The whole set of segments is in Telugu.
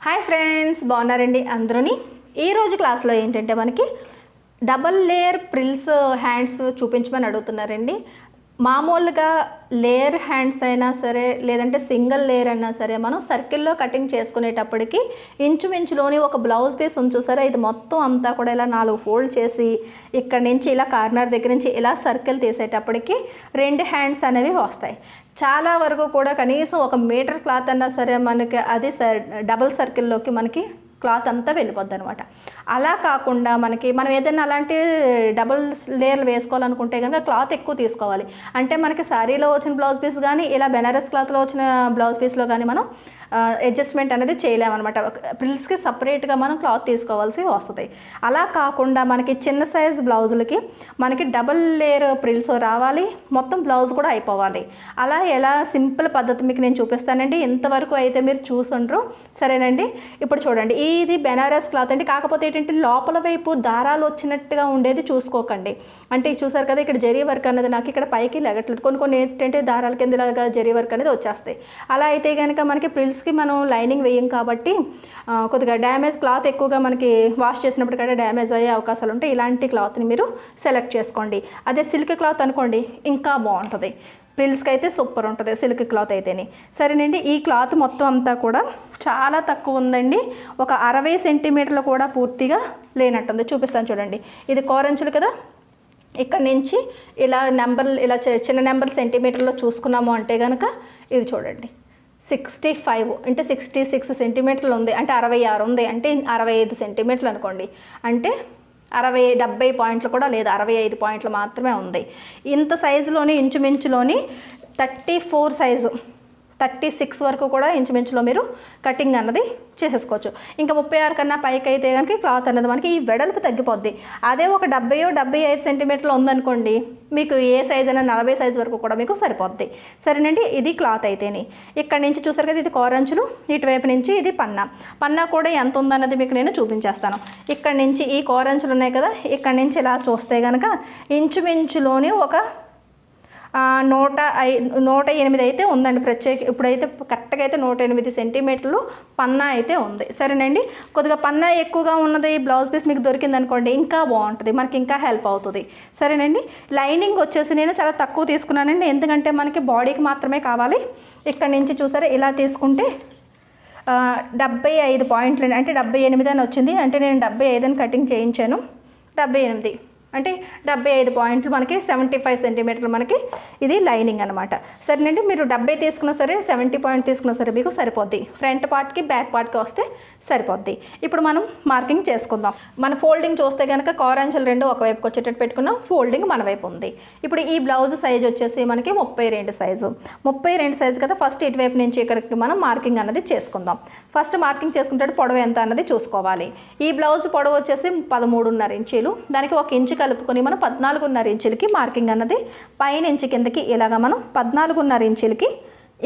హాయ్ ఫ్రెండ్స్, బాగున్నారండి అందరూని. ఈరోజు క్లాస్లో ఏంటంటే మనకి డబల్ లేయర్ ప్రిల్స్ హ్యాండ్స్ చూపించమని అడుగుతున్నారండి. మామూలుగా లేయర్ హ్యాండ్స్ అయినా సరే లేదంటే సింగిల్ లేయర్ అయినా సరే మనం సర్కిల్లో కటింగ్ చేసుకునేటప్పటికి ఇంచుమించులోని ఒక బ్లౌజ్ పీస్ ఉంది చూసారా, ఇది మొత్తం అంతా కూడా ఇలా 4 ఫోల్డ్ చేసి ఇక్కడ నుంచి ఇలా కార్నర్ దగ్గర నుంచి ఇలా సర్కిల్ తీసేటప్పటికి 2 హ్యాండ్స్ అనేవి వస్తాయి. చాలా వరకు కూడా కనీసం 1 మీటర్ క్లాత్ అన్నా సరే మనకి అది డబల్ సర్కిల్లోకి మనకి క్లాత్ అంతా వెళ్ళిపోద్ది అనమాట. అలా కాకుండా మనం ఏదైనా అలాంటి డబుల్ లేయర్లు వేసుకోవాలనుకుంటే కనుక క్లాత్ ఎక్కువ తీసుకోవాలి. అంటే మనకి శారీలో వచ్చిన బ్లౌజ్ పీస్ కానీ ఇలా బెనారస్ క్లాత్లో వచ్చిన బ్లౌజ్ పీస్లో కానీ మనం అడ్జస్ట్మెంట్ అనేది చేయలేమన్నమాట. ప్రిల్స్కి సపరేట్గా మనం క్లాత్ తీసుకోవాల్సి వస్తుంది. అలా కాకుండా మనకి చిన్న సైజ్ బ్లౌజులకి మనకి డబుల్ లేయర్ ప్రిల్స్ రావాలి, మొత్తం బ్లౌజ్ కూడా అయిపోవాలి. అలా ఎలా సింపుల్ పద్ధతి మీకు నేను చూపిస్తానండి. ఇంతవరకు అయితే మీరు చూసుండ్రు, సరేనండి. ఇప్పుడు చూడండి, ఇది బెనారస్ క్లాత్ అండి. కాకపోతే ఏంటంటే లోపల వైపు దారాలు వచ్చినట్టుగా ఉండేది చూసుకోకండి. అంటే చూసారు కదా, ఇక్కడ జరీ వర్క్ అనేది నాకు ఇక్కడ పైకి లెగట్లేదు. కొన్ని ఏంటంటే దారాల కింద ఇలాగా జరీ వర్క్ అనేది వచ్చేస్తాయి. అలా అయితే కనుక మనకి ప్రిల్స్కి మనం లైనింగ్ వేయం కాబట్టి కొద్దిగా డ్యామేజ్ క్లాత్ ఎక్కువగా మనకి వాష్ చేసినప్పుడు కూడా డ్యామేజ్ అయ్యే అవకాశాలు ఉంటాయి. ఇలాంటి క్లాత్ని మీరు సెలెక్ట్ చేసుకోండి. అదే సిల్క్ క్లాత్ అనుకోండి ఇంకా బాగుంటుంది. ప్రిల్స్కి అయితే సూపర్ ఉంటుంది సిల్క్ క్లాత్ అయితేనే. సరేనండి, ఈ క్లాత్ మొత్తం అంతా కూడా చాలా తక్కువ ఉందండి. ఒక 60 సెంటీమీటర్లు కూడా పూర్తిగా లేనట్టుంది. చూపిస్తాను చూడండి. ఇది కోరంచులు కదా, ఇక్కడ నుంచి ఇలా ఇలా చిన్న నెంబర్ సెంటీమీటర్లో చూసుకున్నాము అంటే కనుక ఇది చూడండి 65 అంటే 66 సెంటీమీటర్లు ఉంది. అంటే 66 ఉంది అంటే 65 సెంటీమీటర్లు అనుకోండి. అంటే 70 పాయింట్లు కూడా లేదు, 65 పాయింట్లు మాత్రమే ఉంది. ఇంత సైజులోని ఇంచుమించులోని 34 సైజు 36 వరకు కూడా ఇంచుమించులో మీరు కటింగ్ అన్నది చేసేసుకోవచ్చు. ఇంకా 36 కన్నా పైకి అయితే కనుక క్లాత్ అన్నది మనకి ఈ వెడల్పు తగ్గిపోద్ది. అదే ఒక 70-75 సెంటీమీటర్లు ఉందనుకోండి, మీకు ఏ సైజ్ అయినా 40 సైజు వరకు కూడా మీకు సరిపోద్ది. సరేనండి, ఇది క్లాత్ అయితేనే. ఇక్కడ నుంచి చూసారు కదా, ఇది కోరంచులు, ఇటువైపు నుంచి ఇది పన్నా కూడా ఎంత ఉందన్నది మీకు నేను చూపించేస్తాను. ఇక్కడ నుంచి ఈ కోరంచులు ఉన్నాయి కదా, ఇక్కడ నుంచి ఇలా చూస్తే కనుక ఇంచుమించులోని ఒక 108 అయితే ఉందండి. ఇప్పుడైతే కరెక్ట్గా అయితే 108 సెంటీమీటర్లు పన్నా అయితే ఉంది. సరేనండి, కొద్దిగా పన్నా ఎక్కువగా ఉన్నది బ్లౌజ్ పీస్ మీకు దొరికింది అనుకోండి ఇంకా బాగుంటుంది, మనకి ఇంకా హెల్ప్ అవుతుంది. సరేనండి, లైనింగ్ వచ్చేసి నేను చాలా తక్కువ తీసుకున్నానండి, ఎందుకంటే మనకి బాడీకి మాత్రమే కావాలి. ఇక్కడ నుంచి చూసారా ఇలా తీసుకుంటే 75 పాయింట్లు అంటే 78 అని వచ్చింది. అంటే నేను 75 అని కటింగ్ చేయించాను. 78 అంటే 75 పాయింట్లు మనకి 75 సెంటీమీటర్లు మనకి ఇది లైనింగ్ అనమాట. సరేనండి, మీరు 70 తీసుకున్నా సరే 70 పాయింట్ తీసుకున్నా సరే మీకు సరిపోద్ది. ఫ్రంట్ పార్ట్కి బ్యాక్ పార్ట్కి వస్తే సరిపోద్ది. ఇప్పుడు మనం మార్కింగ్ చేసుకుందాం. మన ఫోల్డింగ్ చూస్తే కనుక కోరంచులు 2 ఒకవైపుకి వచ్చేటట్టు పెట్టుకున్నాం, ఫోల్డింగ్ మన వైపు ఉంది. ఇప్పుడు ఈ బ్లౌజ్ సైజ్ వచ్చేసి మనకి 32 సైజు. 32 సైజు కదా, ఫస్ట్ ఇటువైపు నుంచి ఇక్కడికి మనం మార్కింగ్ అన్నది చేసుకుందాం. ఫస్ట్ మార్కింగ్ చేసుకుంటే పొడవు ఎంత అన్నది చూసుకోవాలి. ఈ బ్లౌజ్ పొడవు వచ్చేసి 13.5 ఇంచీలు. దానికి 1 ఇంచు కలుపుకొని మనం 14.5 ఇంచులకి మార్కింగ్ అన్నది పైనుంచి కిందకి ఇలాగా మనం 14.5 ఇంచులకి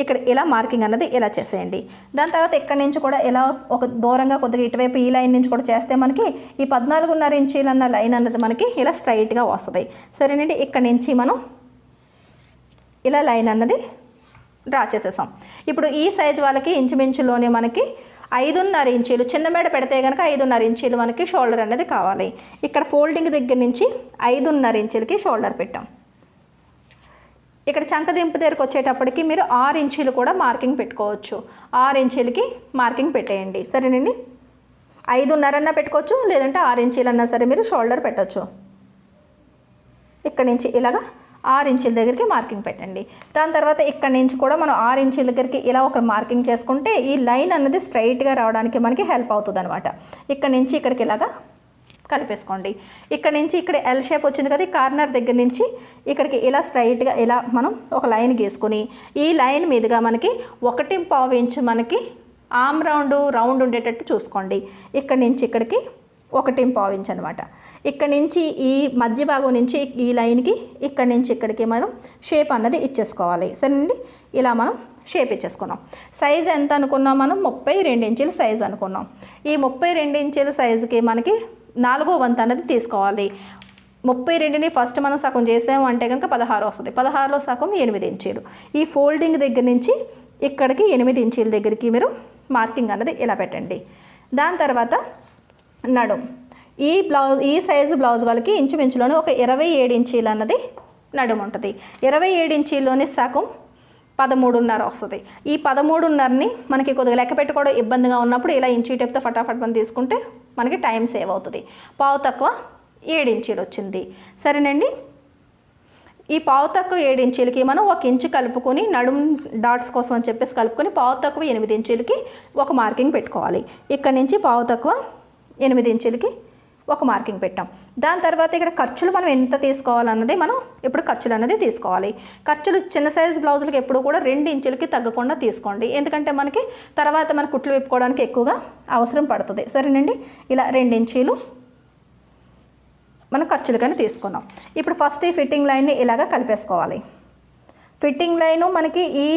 ఇక్కడ ఇలా మార్కింగ్ అన్నది ఇలా చేసేయండి. దాని తర్వాత ఇక్కడ నుంచి కూడా ఇలా ఒక దూరంగా కొద్దిగా ఇటువైపు ఈ లైన్ నుంచి కూడా చేస్తే మనకి ఈ 14.5 ఇంచీలు అన్న లైన్ అన్నది మనకి ఇలా స్ట్రైట్గా వస్తుంది. సరేనండి, ఇక్కడ నుంచి మనం ఇలా లైన్ అన్నది డ్రా చేసేసాం. ఇప్పుడు ఈ సైజ్ వాళ్ళకి ఇంచుమించులోనే మనకి 5.5 ఇంచీలు చిన్న మేడ పెడితే కనుక 5.5 ఇంచీలు మనకి షోల్డర్ అనేది కావాలి. ఇక్కడ ఫోల్డింగ్ దగ్గర నుంచి 5.5 ఇంచులకి షోల్డర్ పెట్టాం. ఇక్కడ చంకదింపు దగ్గరకు వచ్చేటప్పటికి మీరు 6 ఇంచీలు కూడా మార్కింగ్ పెట్టుకోవచ్చు. 6 ఇంచీలకి మార్కింగ్ పెట్టేయండి. సరేనండి, 5.5 అన్నా పెట్టుకోవచ్చు, లేదంటే 6 ఇంచీలు అన్నా సరే మీరు షోల్డర్ పెట్టవచ్చు. ఇక్కడ నుంచి ఇలాగా 6 ఇంచుల దగ్గరికి మార్కింగ్ పెట్టండి. దాని తర్వాత ఇక్కడ నుంచి కూడా మనం 6 ఇంచుల దగ్గరికి ఇలా ఒక మార్కింగ్ చేసుకుంటే ఈ లైన్ అన్నది స్ట్రైట్గా రావడానికి మనకి హెల్ప్ అవుతుంది అనమాట. ఇక్కడ నుంచి ఇక్కడికి ఇలాగా కలిపేసుకోండి. ఇక్కడ నుంచి ఇక్కడ ఎల్ షేప్ వచ్చింది కదా, ఈ కార్నర్ దగ్గర నుంచి ఇక్కడికి ఇలా స్ట్రైట్గా ఇలా మనం ఒక లైన్ గీసుకొని ఈ లైన్ మీదుగా మనకి 1.5 ఇంచు మనకి ఆమ్ రౌండ్ ఉండేటట్టు చూసుకోండి. ఇక్కడ నుంచి ఇక్కడికి 1.5 ఇంచ్ అనమాట. ఇక్కడ నుంచి ఈ మధ్య భాగం నుంచి ఈ లైన్కి ఇక్కడ నుంచి ఇక్కడికి మనం షేప్ అన్నది ఇచ్చేసుకోవాలి. సరేనండి, ఇలా మనం షేప్ ఇచ్చేసుకున్నాం. సైజ్ ఎంత అనుకున్నాం మనం? 32 ఇంచుల సైజ్ అనుకున్నాం. ఈ 32 ఇంచుల సైజుకి మనకి 4వ వంతు అన్నది తీసుకోవాలి. 32ని ఫస్ట్ మనం సగం చేసాము అంటే కనుక 16 వస్తుంది. 16లో సగం 8 ఇంచీలు. ఈ ఫోల్డింగ్ దగ్గర నుంచి ఇక్కడికి 8 ఇంచీల దగ్గరికి మీరు మార్కింగ్ అన్నది ఇలా పెట్టండి. దాని తర్వాత నడుం, ఈ సైజు బ్లౌజ్ వాళ్ళకి ఇంచుమించులోనే ఒక 27 ఇంచీలు అన్నది నడుము ఉంటుంది. 27 ఇంచీల్లోని సగం 13.5 వస్తుంది. ఈ 13.5ని మనకి కొద్దిగా లెక్క పెట్టుకోవడం ఇబ్బందిగా ఉన్నప్పుడు ఇలా ఇంచీ టేప్తో ఫటాఫట్ మనం తీసుకుంటే మనకి టైం సేవ్ అవుతుంది. పావు తక్కువ 7 ఇంచీలు వచ్చింది. సరేనండి, ఈ పావు తక్కువ 7 ఇంచీలకి మనం 1 ఇంచు కలుపుకొని నడుము డాట్స్ కోసం అని చెప్పేసి కలుపుకొని పావు తక్కువ 8 ఇంచీలకి ఒక మార్కింగ్ పెట్టుకోవాలి. ఇక్కడ నుంచి పావు తక్కువ 8 ఇంచీలకి ఒక మార్కింగ్ పెట్టాం. దాని తర్వాత ఇక్కడ ఖర్చులు మనం ఎంత తీసుకోవాలన్నది మనం ఇప్పుడు ఖర్చులు అన్నది తీసుకోవాలి. ఖర్చులు చిన్న సైజు బ్లౌజులకి ఎప్పుడు కూడా 2 ఇంచులకి తగ్గకుండా తీసుకోండి. ఎందుకంటే మనకి తర్వాత మన కుట్లు విప్పుకోవడానికి ఎక్కువగా అవసరం పడుతుంది. సరేనండి, ఇలా 2 ఇంచీలు మనం ఖర్చులు కానీ తీసుకున్నాం. ఇప్పుడు ఫస్ట్ ఈ ఫిట్టింగ్ లైన్ని ఇలాగా కలిపేసుకోవాలి. ఫిట్టింగ్ లైను మనకి ఈ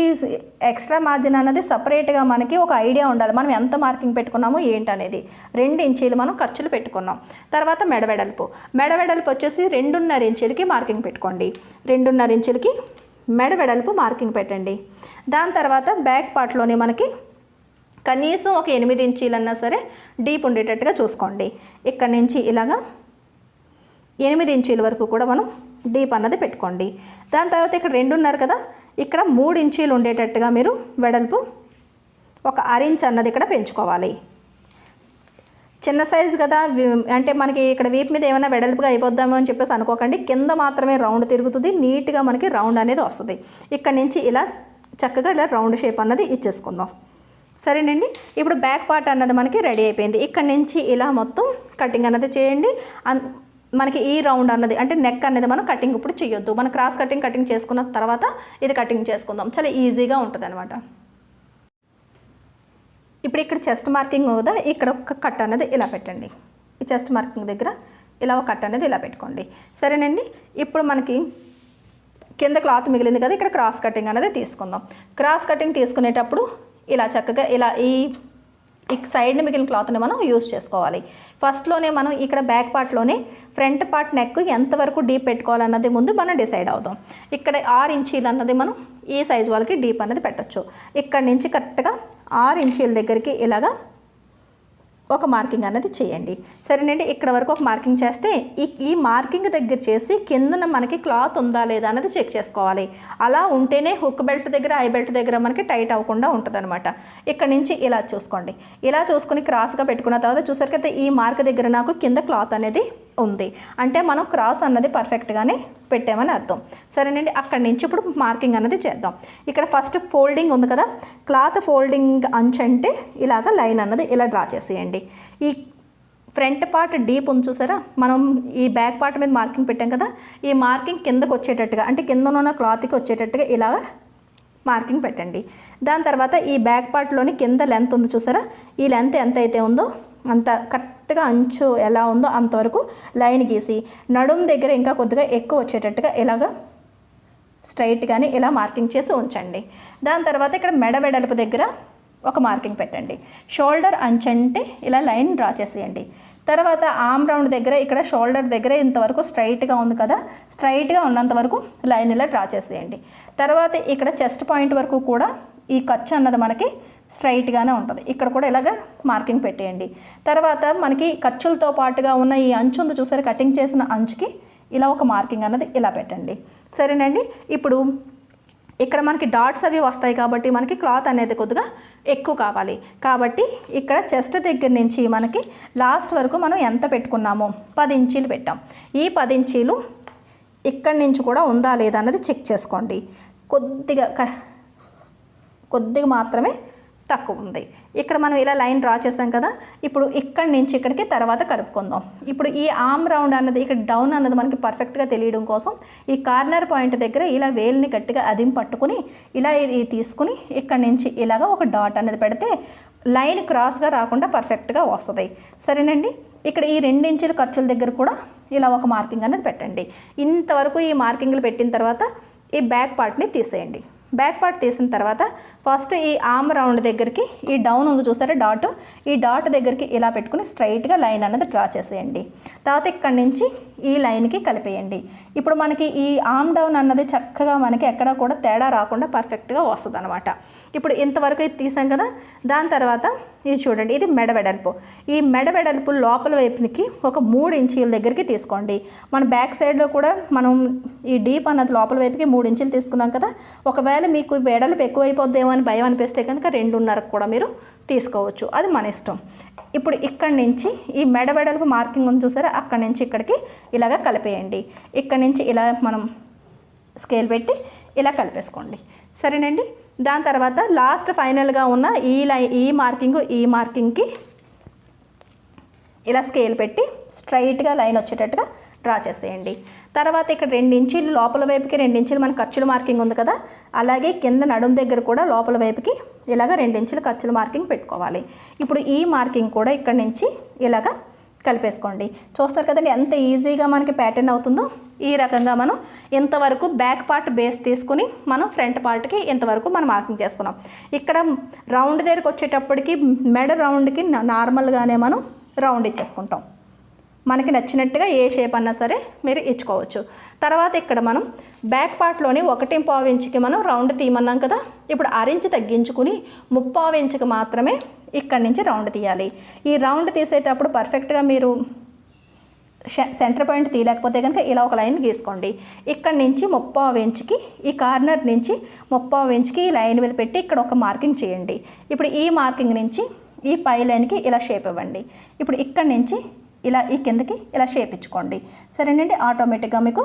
ఎక్స్ట్రా మార్జిన్ అనేది సపరేట్గా మనకి ఒక ఐడియా ఉండాలి. మనం ఎంత మార్కింగ్ పెట్టుకున్నామో ఏంటనేది. 2 ఇంచీలు మనం ఖర్చులు పెట్టుకున్నాం. తర్వాత మెడవెడల్పు వచ్చేసి 2.5 ఇంచీలకి మార్కింగ్ పెట్టుకోండి. 2.5 ఇంచీలకి మెడవెడల్పు మార్కింగ్ పెట్టండి. దాని తర్వాత బ్యాక్ పార్ట్లోనే మనకి కనీసం ఒక 8 ఇంచీలన్నా సరే డీప్ ఉండేటట్టుగా చూసుకోండి. ఇక్కడ నుంచి ఇలాగా 8 ఇంచీల వరకు కూడా మనం డీప్ అన్నది పెట్టుకోండి. దాని తర్వాత ఇక్కడ 2.5 కదా, ఇక్కడ 3 ఇంచీలు ఉండేటట్టుగా మీరు వెడల్పు ఒక 1/2 ఇంచ్ అన్నది ఇక్కడ పెంచుకోవాలి. చిన్న సైజు కదా, అంటే మనకి ఇక్కడ వీపు మీద ఏమైనా వెడల్పుగా అయిపోద్దామో అని చెప్పేసి అనుకోకండి. కింద మాత్రమే రౌండ్ తిరుగుతుంది, నీట్గా మనకి రౌండ్ అనేది వస్తుంది. ఇక్కడ నుంచి ఇలా చక్కగా ఇలా రౌండ్ షేప్ అన్నది ఇచ్చేసుకుందాం. సరేనండి, ఇప్పుడు బ్యాక్ పార్ట్ అన్నది మనకి రెడీ అయిపోయింది. ఇక్కడ నుంచి ఇలా మొత్తం కటింగ్ అన్నది చేయండి. మనకి ఈ రౌండ్ అన్నది అంటే నెక్ అనేది మనం కటింగ్ ఇప్పుడు చేయొద్దు. మనం క్రాస్ కటింగ్ చేసుకున్న తర్వాత ఇది కటింగ్ చేసుకుందాం. చాలా ఈజీగా ఉంటుంది అనమాట. ఇప్పుడు ఇక్కడ చెస్ట్ మార్కింగ్ కదా, ఇక్కడ ఒక కట్ అనేది ఇలా పెట్టండి. ఈ చెస్ట్ మార్కింగ్ దగ్గర ఇలా ఒక కట్ అనేది ఇలా పెట్టుకోండి. సరేనండి, ఇప్పుడు మనకి కింద క్లాత్ మిగిలింది కదా, ఇక్కడ క్రాస్ కటింగ్ అనేది తీసుకుందాం. క్రాస్ కటింగ్ తీసుకునేటప్పుడు ఇలా చక్కగా ఇలా ఈ సైడ్ని మిగిలిన క్లాత్ని మనం యూజ్ చేసుకోవాలి. ఫస్ట్లోనే మనం ఇక్కడ బ్యాక్ పార్ట్లోనే ఫ్రంట్ పార్ట్ నెక్ ఎంతవరకు డీప్ పెట్టుకోవాలన్నది ముందు మనం డిసైడ్ అవుదాం. ఇక్కడ 6 ఇంచీలు అన్నది మనం ఈ సైజ్ వాళ్ళకి డీప్ అన్నది పెట్టచ్చు. ఇక్కడ నుంచి కరెక్ట్గా 6 ఇంచీల దగ్గరికి ఇలాగా ఒక మార్కింగ్ అనేది చేయండి. సరేనండి, ఇక్కడ వరకు ఒక మార్కింగ్ చేస్తే ఈ మార్కింగ్ దగ్గర చేసి కిందన మనకి క్లాత్ ఉందా లేదా అనేది చెక్ చేసుకోవాలి. అలా ఉంటేనే హుక్ బెల్ట్ దగ్గర ఐ బెల్ట్ దగ్గర మనకి టైట్ అవ్వకుండా ఉంటుంది అనమాట. ఇక్కడ నుంచి ఇలా చూసుకోండి. ఇలా చూసుకుని క్రాస్గా పెట్టుకున్న తర్వాత చూసారు కదా, ఈ మార్క్ దగ్గర నాకు కింద క్లాత్ అనేది ఉంది అంటే మనం క్రాస్ అన్నది పర్ఫెక్ట్గానే పెట్టామని అర్థం. సరేనండి, అక్కడి నుంచి ఇప్పుడు మార్కింగ్ అన్నది చేద్దాం. ఇక్కడ ఫస్ట్ ఫోల్డింగ్ ఉంది కదా, క్లాత్ ఫోల్డింగ్ అంచు అంటే ఇలాగ లైన్ అన్నది ఇలా డ్రా చేసేయండి. ఈ ఫ్రంట్ పార్ట్ డీప్ ఉంది చూసారా, మనం ఈ బ్యాక్ పార్ట్ మీద మార్కింగ్ పెట్టాం కదా, ఈ మార్కింగ్ కిందకు వచ్చేటట్టుగా అంటే కింద ఉన్న క్లాత్కి వచ్చేటట్టుగా ఇలాగ మార్కింగ్ పెట్టండి. దాని తర్వాత ఈ బ్యాక్ పార్ట్లోని కింద లెంత్ ఉంది చూసారా, ఈ లెంత్ ఎంత అయితే ఉందో అంత కరెక్ట్గా అంచు ఎలా ఉందో అంతవరకు లైన్ గీసి నడుము దగ్గర ఇంకా కొద్దిగా ఎక్కువ వచ్చేటట్టుగా ఇలాగా స్ట్రైట్గానే ఇలా మార్కింగ్ చేసి ఉంచండి. దాని తర్వాత ఇక్కడ మెడ వెడల్పు దగ్గర ఒక మార్కింగ్ పెట్టండి. షోల్డర్ అంచు అంటే ఇలా లైన్ డ్రా చేసేయండి. తర్వాత ఆర్మ్ రౌండ్ దగ్గర ఇక్కడ షోల్డర్ దగ్గర ఇంతవరకు స్ట్రైట్గా ఉంది కదా, స్ట్రైట్గా ఉన్నంత వరకు లైన్ ఇలా డ్రా చేసేయండి. తర్వాత ఇక్కడ చెస్ట్ పాయింట్ వరకు కూడా ఈ ఖర్చు అన్నది మనకి స్ట్రైట్గానే ఉంటుంది. ఇక్కడ కూడా ఇలాగ మార్కింగ్ పెట్టేయండి. తర్వాత మనకి ఖర్చులతో పాటుగా ఉన్న ఈ అంచు ఉంది చూసారు, కటింగ్ చేసిన అంచుకి ఇలా ఒక మార్కింగ్ అన్నది ఇలా పెట్టండి. సరేనండి, ఇప్పుడు ఇక్కడ మనకి డాట్స్ అవి వస్తాయి కాబట్టి మనకి క్లాత్ అనేది కొద్దిగా ఎక్కువ కావాలి. కాబట్టి ఇక్కడ చెస్ట్ దగ్గర నుంచి మనకి లాస్ట్ వరకు మనం ఎంత పెట్టుకున్నామో 10 ఇంచీలు పెట్టాం. ఈ 10 ఇంచీలు ఇక్కడి నుంచి కూడా ఉందా లేదా అన్నది చెక్ చేసుకోండి. కొద్దిగా మాత్రమే తక్కువ ఉంది. ఇక్కడ మనం ఇలా లైన్ డ్రా చేసాం కదా, ఇప్పుడు ఇక్కడి నుంచి ఇక్కడికి తర్వాత కలుపుకుందాం. ఇప్పుడు ఈ ఆర్మ్ రౌండ్ అన్నది ఇక్కడ డౌన్ అన్నది మనకి పర్ఫెక్ట్గా తెలియడం కోసం ఈ కార్నర్ పాయింట్ దగ్గర ఇలా వేలుని గట్టిగా అదిం పట్టుకుని ఇలా ఇది తీసుకుని ఇక్కడి నుంచి ఇలాగా ఒక డాట్ అనేది పెడితే లైన్ క్రాస్గా రాకుండా పర్ఫెక్ట్గా వస్తుంది. సరేనండి, ఇక్కడ ఈ 2 ఇంచుల ఖర్చుల దగ్గర కూడా ఇలా ఒక మార్కింగ్ అనేది పెట్టండి. ఇంతవరకు ఈ మార్కింగ్లు పెట్టిన తర్వాత ఈ బ్యాక్ పార్ట్ని తీసేయండి. బ్యాక్ పార్ట్ తీసిన తర్వాత ఫస్ట్ ఈ ఆర్మ్ రౌండ్ దగ్గరికి ఈ డౌన్ ఉంది చూసారా డాట్, ఈ డాట్ దగ్గరికి ఇలా పెట్టుకుని స్ట్రైట్గా లైన్ అనేది డ్రా చేసేయండి. తర్వాత ఇక్కడి నుంచి ఈ లైన్కి కలిపేయండి. ఇప్పుడు మనకి ఈ ఆర్మ్ డౌన్ అన్నది చక్కగా మనకి ఎక్కడ కూడా తేడా రాకుండా పర్ఫెక్ట్గా వస్తుంది అనమాట. ఇప్పుడు ఇంతవరకు ఇది తీసాం కదా. దాని తర్వాత ఇది చూడండి, ఇది మెడ వెడల్పు. ఈ మెడ వెడల్పు లోపల వైపుకి ఒక 3 ఇంచీల దగ్గరికి తీసుకోండి. మన బ్యాక్ సైడ్లో కూడా మనం ఈ డీప్ అన్నది లోపల వైపుకి 3 ఇంచులు తీసుకున్నాం కదా. ఒకవేళ మీకు వెడల్పు ఎక్కువైపోద్దేమో అని భయం అనిపిస్తే కనుక 2.5 కూడా మీరు తీసుకోవచ్చు, అది మన ఇష్టం. ఇప్పుడు ఇక్కడి నుంచి ఈ మెడ వెడల్పు మార్కింగ్ ఉంది చూసారా, అక్కడి నుంచి ఇక్కడికి ఇలాగ కలిపేయండి. ఇక్కడి నుంచి ఇలా మనం స్కేల్ పెట్టి ఇలా కలిపేసుకోండి. సరేనండి. దాని తర్వాత లాస్ట్ ఫైనల్గా ఉన్న ఈ మార్కింగ్కి ఇలా స్కేల్ పెట్టి స్ట్రైట్గా లైన్ వచ్చేటట్టుగా డ్రా చేసేయండి. తర్వాత ఇక్కడ 2 ఇంచీలు లోపల వైపుకి 2 ఇంచీలు మన ఖర్చుల మార్కింగ్ ఉంది కదా, అలాగే కింద నడుము దగ్గర కూడా లోపల వైపుకి ఇలాగ 2 ఇంచీలు ఖర్చుల మార్కింగ్ పెట్టుకోవాలి. ఇప్పుడు ఈ మార్కింగ్ కూడా ఇక్కడ నుంచి ఇలాగ కలిపేసుకోండి. చూస్తారు కదండి ఎంత ఈజీగా మనకి ప్యాటర్న్ అవుతుందో. ఈ రకంగా మనం ఇంతవరకు బ్యాక్ పార్ట్ బేస్ తీసుకుని మనం ఫ్రంట్ పార్ట్కి ఇంతవరకు మనం మార్కింగ్ చేసుకున్నాం. ఇక్కడ రౌండ్ దగ్గరికి వచ్చేటప్పటికి మెడ రౌండ్కి నార్మల్గానే మనం రౌండ్ ఇచ్చేసుకుంటాం. మనకి నచ్చినట్టుగా ఏ షేప్ అన్నా సరే మీరు ఇచ్చుకోవచ్చు. తర్వాత ఇక్కడ మనం బ్యాక్ పార్ట్లోని 1.5 ఇంచుకి మనం రౌండ్ తీయమన్నాం కదా. ఇప్పుడు 1 ఇంచు తగ్గించుకుని 3.5 ఇంచుకి మాత్రమే ఇక్కడి నుంచి రౌండ్ తీయాలి. ఈ రౌండ్ తీసేటప్పుడు పర్ఫెక్ట్గా మీరు సెంటర్ పాయింట్ తీయలేకపోతే కనుక ఇలా ఒక లైన్ గీసుకోండి. ఇక్కడ నుంచి 3.5 ఇంచుకి ఈ కార్నర్ నుంచి 3.5 ఇంచుకి ఈ లైన్ మీద పెట్టి ఇక్కడ ఒక మార్కింగ్ చేయండి. ఇప్పుడు ఈ మార్కింగ్ నుంచి ఈ పై లైన్కి ఇలా షేప్ ఇవ్వండి. ఇప్పుడు ఇక్కడి నుంచి ఇలా ఈ కిందకి ఇలా షేప్ ఇచ్చుకోండి. సరేనండి. ఆటోమేటిక్గా మీకు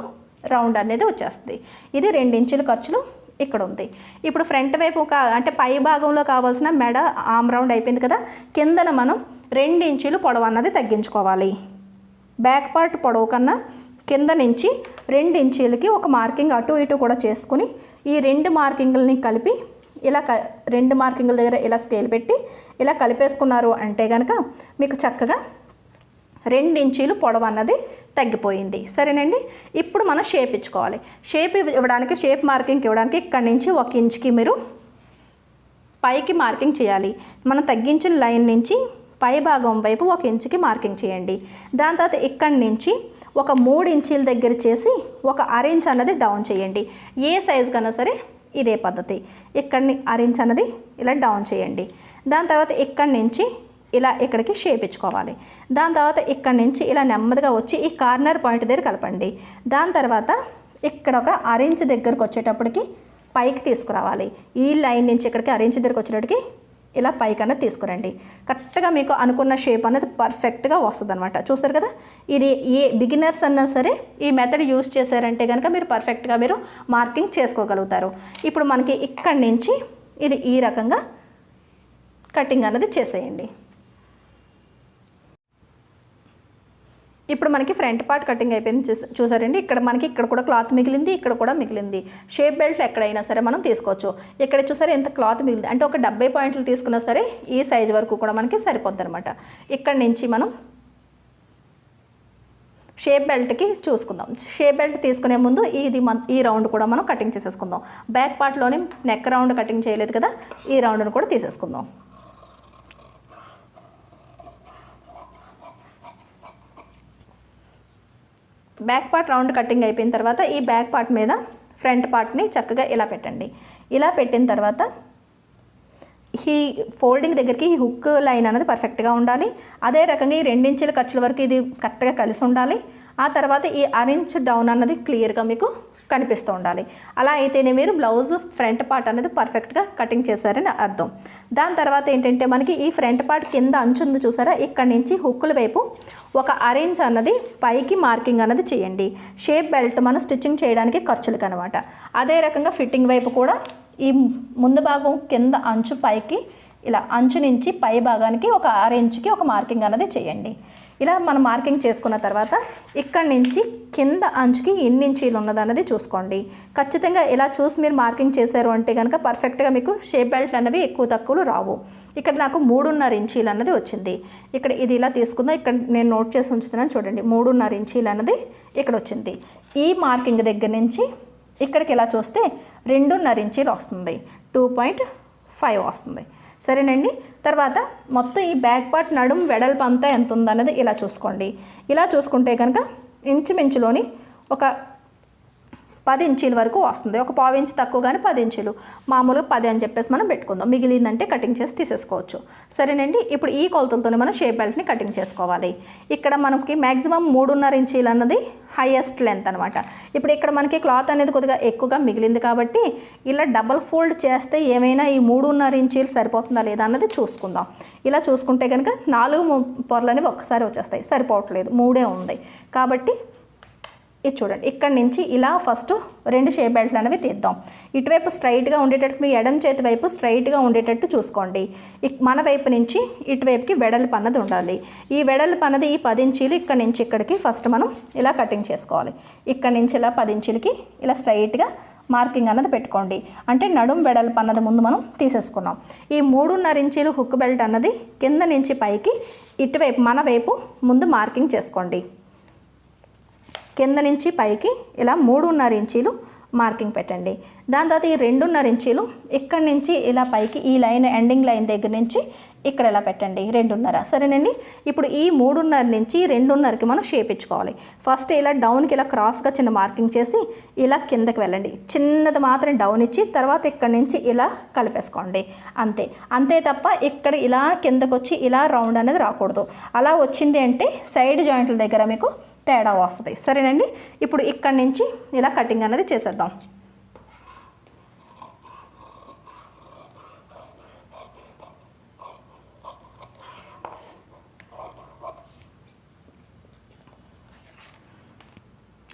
రౌండ్ అనేది వచ్చేస్తుంది. ఇది 2 ఇంచుల ఖర్చులు ఇక్కడ ఉంది. ఇప్పుడు ఫ్రంట్ వైపు అంటే పై భాగంలో కావాల్సిన మెడ ఆర్మ్ రౌండ్ అయిపోయింది కదా. కిందన మనం 2 ఇంచులు పొడవు అన్నది తగ్గించుకోవాలి. బ్యాక్ పార్ట్ పొడవు కన్నా కింద నుంచి 2 ఇంచీలకి ఒక మార్కింగ్ అటు ఇటు కూడా చేసుకుని ఈ 2 మార్కింగ్లని కలిపి ఇలా 2 మార్కింగ్ల దగ్గర ఇలా స్కేల్ పెట్టి ఇలా కలిపేసుకున్నారు అంటే కనుక మీకు చక్కగా 2 ఇంచీలు పొడవు అన్నది తగ్గిపోయింది. సరేనండి. ఇప్పుడు మనం షేప్ ఇచ్చుకోవాలి. షేప్ ఇవ్వడానికి షేప్ మార్కింగ్ ఇవ్వడానికి ఇక్కడి నుంచి 1 ఇంచుకి మీరు పైకి మార్కింగ్ చేయాలి. మనం తగ్గించిన లైన్ నుంచి పై భాగం వైపు 1 ఇంచుకి మార్కింగ్ చేయండి. దాని తర్వాత ఇక్కడి నుంచి ఒక 3 ఇంచీల దగ్గర చేసి ఒక 1/2 ఇంచ్ అన్నది డౌన్ చేయండి. ఏ సైజు కన్నా సరే ఇదే పద్ధతి. ఇక్కడిని 1/2 ఇంచ్ అన్నది ఇలా డౌన్ చేయండి. దాని తర్వాత ఇక్కడి నుంచి ఇలా ఇక్కడికి షేప్ ఇచ్చుకోవాలి. దాని తర్వాత ఇక్కడి నుంచి ఇలా నెమ్మదిగా వచ్చి ఈ కార్నర్ పాయింట్ దగ్గర కలపండి. దాని తర్వాత ఇక్కడ ఒక 1/2 ఇంచ్ దగ్గరకు వచ్చేటప్పటికి పైకి తీసుకురావాలి. ఈ లైన్ నుంచి ఇక్కడికి 1/2 ఇంచ్ దగ్గరకు వచ్చేటప్పటికి ఇలా పైకి అన్నది తీసుకురండి. కరెక్ట్గా మీకు అనుకున్న షేప్ అనేది పర్ఫెక్ట్గా వస్తుంది అనమాట. చూస్తారు కదా. ఇది ఏ బిగినర్స్ అన్నా సరే ఈ మెథడ్ యూజ్ చేశారంటే కనుక మీరు పర్ఫెక్ట్గా మీరు మార్కింగ్ చేసుకోగలుగుతారు. ఇప్పుడు మనకి ఇక్కడి నుంచి ఇది ఈ రకంగా కటింగ్ అన్నది చేసేయండి. ఇప్పుడు మనకి ఫ్రంట్ పార్ట్ కటింగ్ అయిపోయింది. చూసారండి. ఇక్కడ మనకి ఇక్కడ కూడా క్లాత్ మిగిలింది, ఇక్కడ కూడా మిగిలింది. షేప్ బెల్ట్ ఎక్కడైనా సరే మనం తీసుకోవచ్చు. ఇక్కడ చూసారు ఎంత క్లాత్ మిగిలింది అంటే ఒక 70 పాయింట్లు తీసుకున్నా సరే ఈ సైజు వరకు కూడా మనకి సరిపోద్ది అనమాట. ఇక్కడ నుంచి మనం షేప్ బెల్ట్కి చూసుకుందాం. షేప్ బెల్ట్ తీసుకునే ముందు ఈ రౌండ్ కూడా మనం కటింగ్ చేసేసుకుందాం. బ్యాక్ పార్ట్లోని నెక్ రౌండ్ కటింగ్ చేయలేదు కదా, ఈ రౌండ్ను కూడా తీసేసుకుందాం. బ్యాక్ పార్ట్ రౌండ్ కటింగ్ అయిపోయిన తర్వాత ఈ బ్యాక్ పార్ట్ మీద ఫ్రంట్ పార్ట్ని చక్కగా ఇలా పెట్టండి. ఇలా పెట్టిన తర్వాత ఈ ఫోల్డింగ్ దగ్గరికి ఈ హుక్ లైన్ అనేది పర్ఫెక్ట్గా ఉండాలి. అదే రకంగా ఈ 2 ఇంచుల ఖర్చుల వరకు ఇది కరెక్ట్గా కలిసి ఉండాలి. ఆ తర్వాత ఈ 1/2 ఇంచ్ డౌన్ అన్నది క్లియర్గా మీకు కనిపిస్తూ ఉండాలి. అలా అయితేనే మీరు బ్లౌజ్ ఫ్రంట్ పార్ట్ అనేది పర్ఫెక్ట్గా కటింగ్ చేశారని అర్థం. దాని తర్వాత ఏంటంటే మనకి ఈ ఫ్రంట్ పార్ట్ కింద అంచు ఉంది చూసారా, ఇక్కడ నుంచి హుక్కుల వైపు ఒక 1/2 ఇంచ్ అన్నది పైకి మార్కింగ్ అన్నది చేయండి. షేప్ బెల్ట్ మనం స్టిచ్చింగ్ చేయడానికి ఖర్చులకు అనమాట. అదే రకంగా ఫిట్టింగ్ వైపు కూడా ఈ ముందు భాగం కింద అంచు పైకి ఇలా అంచు నుంచి పై భాగానికి ఒక 1/2 ఇంచుకి ఒక మార్కింగ్ అన్నది చేయండి. ఇలా మనం మార్కింగ్ చేసుకున్న తర్వాత ఇక్కడి నుంచి కింద అంచుకి ఎన్ని ఇంచీలు ఉన్నదన్నది చూసుకోండి. ఖచ్చితంగా ఇలా చూసి మీరు మార్కింగ్ చేశారు అంటే కనుక పర్ఫెక్ట్గా మీకు షేప్ బెల్ట్ అనేవి ఎక్కువ తక్కువలు రావు. ఇక్కడ నాకు 3.5 ఇంచీలు అన్నది వచ్చింది. ఇక్కడ ఇది ఇలా తీసుకుందాం. ఇక్కడ నేను నోట్ చేసి ఉంచుతున్నాను చూడండి. 3.5 ఇంచీలు అన్నది ఇక్కడ వచ్చింది. ఈ మార్కింగ్ దగ్గర నుంచి ఇక్కడికి ఇలా చూస్తే 2.5 ఇంచీలు వస్తుంది. 2.5 వస్తుంది. సరేనండి. తర్వాత మొత్తం ఈ బ్యాక్ పార్ట్ నడుము వెడల్పు అంతా ఎంత ఉందన్నది ఇలా చూసుకోండి. ఇలా చూసుకుంటే కనుక ఇంచుమించులోని ఒక 10 ఇంచీల వరకు వస్తుంది. ఒక పావు ఇంచు తక్కువ కానీ 10 ఇంచులు, మామూలుగా 10 అని చెప్పేసి మనం పెట్టుకుందాం. మిగిలిందంటే కటింగ్ చేసి తీసేసుకోవచ్చు. సరేనండి, ఇప్పుడు ఈ కొలతలతోనే మనం షేప్ బెల్ట్ని కటింగ్ చేసుకోవాలి. ఇక్కడ మనకి మ్యాక్సిమం 3.5 ఇంచీలు అన్నది హైయెస్ట్ లెంత్ అనమాట. ఇప్పుడు ఇక్కడ మనకి క్లాత్ అనేది కొద్దిగా ఎక్కువగా మిగిలింది కాబట్టి ఇలా డబల్ ఫోల్డ్ చేస్తే ఏమైనా ఈ 3.5 ఇంచీలు సరిపోతుందా లేదా అన్నది చూసుకుందాం. ఇలా చూసుకుంటే కనుక 4 పొరలు అనేవి ఒక్కసారి వచ్చేస్తాయి. సరిపోవట్లేదు, 3 ఉంది కాబట్టి ఇది చూడండి, ఇక్కడ నుంచి ఇలా ఫస్ట్ 2 షేప్ బెల్ట్లు అనేవి తీద్దాం. ఇటువైపు స్ట్రైట్గా ఉండేటట్టు, మీ ఎడమ చేతి వైపు స్ట్రైట్గా ఉండేటట్టు చూసుకోండి. మన వైపు నుంచి ఇటువైపుకి వెడల్పు అన్నది ఉండాలి. ఈ వెడల్పు అన్నది ఈ 10 ఇంచీలు ఇక్కడ నుంచి ఇక్కడికి ఫస్ట్ మనం ఇలా కటింగ్ చేసుకోవాలి. ఇక్కడ నుంచి ఇలా 10 ఇంచీలకి ఇలా స్ట్రైట్గా మార్కింగ్ అన్నది పెట్టుకోండి. అంటే నడుం వెడల్పు అన్నది ముందు మనం తీసేసుకున్నాం. ఈ 3.5 ఇంచీలు హుక్ బెల్ట్ అన్నది కింద నుంచి పైకి ఇటువైపు మన వైపు ముందు మార్కింగ్ చేసుకోండి. కింద నుంచి పైకి ఇలా 3.5 ఇంచీలు మార్కింగ్ పెట్టండి. దాని తర్వాత ఈ 2.5 ఇంచీలు ఇక్కడి నుంచి ఇలా పైకి ఈ లైన్ ఎండింగ్ లైన్ దగ్గర నుంచి ఇక్కడ ఇలా పెట్టండి 2.5. సరేనండి, ఇప్పుడు ఈ 3.5 నుంచి 2.5కి మనం షేప్ ఇచ్చుకోవాలి. ఫస్ట్ ఇలా డౌన్కి ఇలా క్రాస్గా చిన్న మార్కింగ్ చేసి ఇలా కిందకి వెళ్ళండి. చిన్నది మాత్రం డౌన్ ఇచ్చి తర్వాత ఇక్కడ నుంచి ఇలా కలిపేసుకోండి. అంతే తప్ప ఇక్కడ ఇలా కిందకు వచ్చి ఇలా రౌండ్ అనేది రాకూడదు. అలా వచ్చింది అంటే సైడ్ జాయింట్ల దగ్గర మీకు తేడా వస్తుంది. సరేనండి, ఇప్పుడు ఇక్కడి నుంచి ఇలా కటింగ్ అనేది చేసేద్దాం.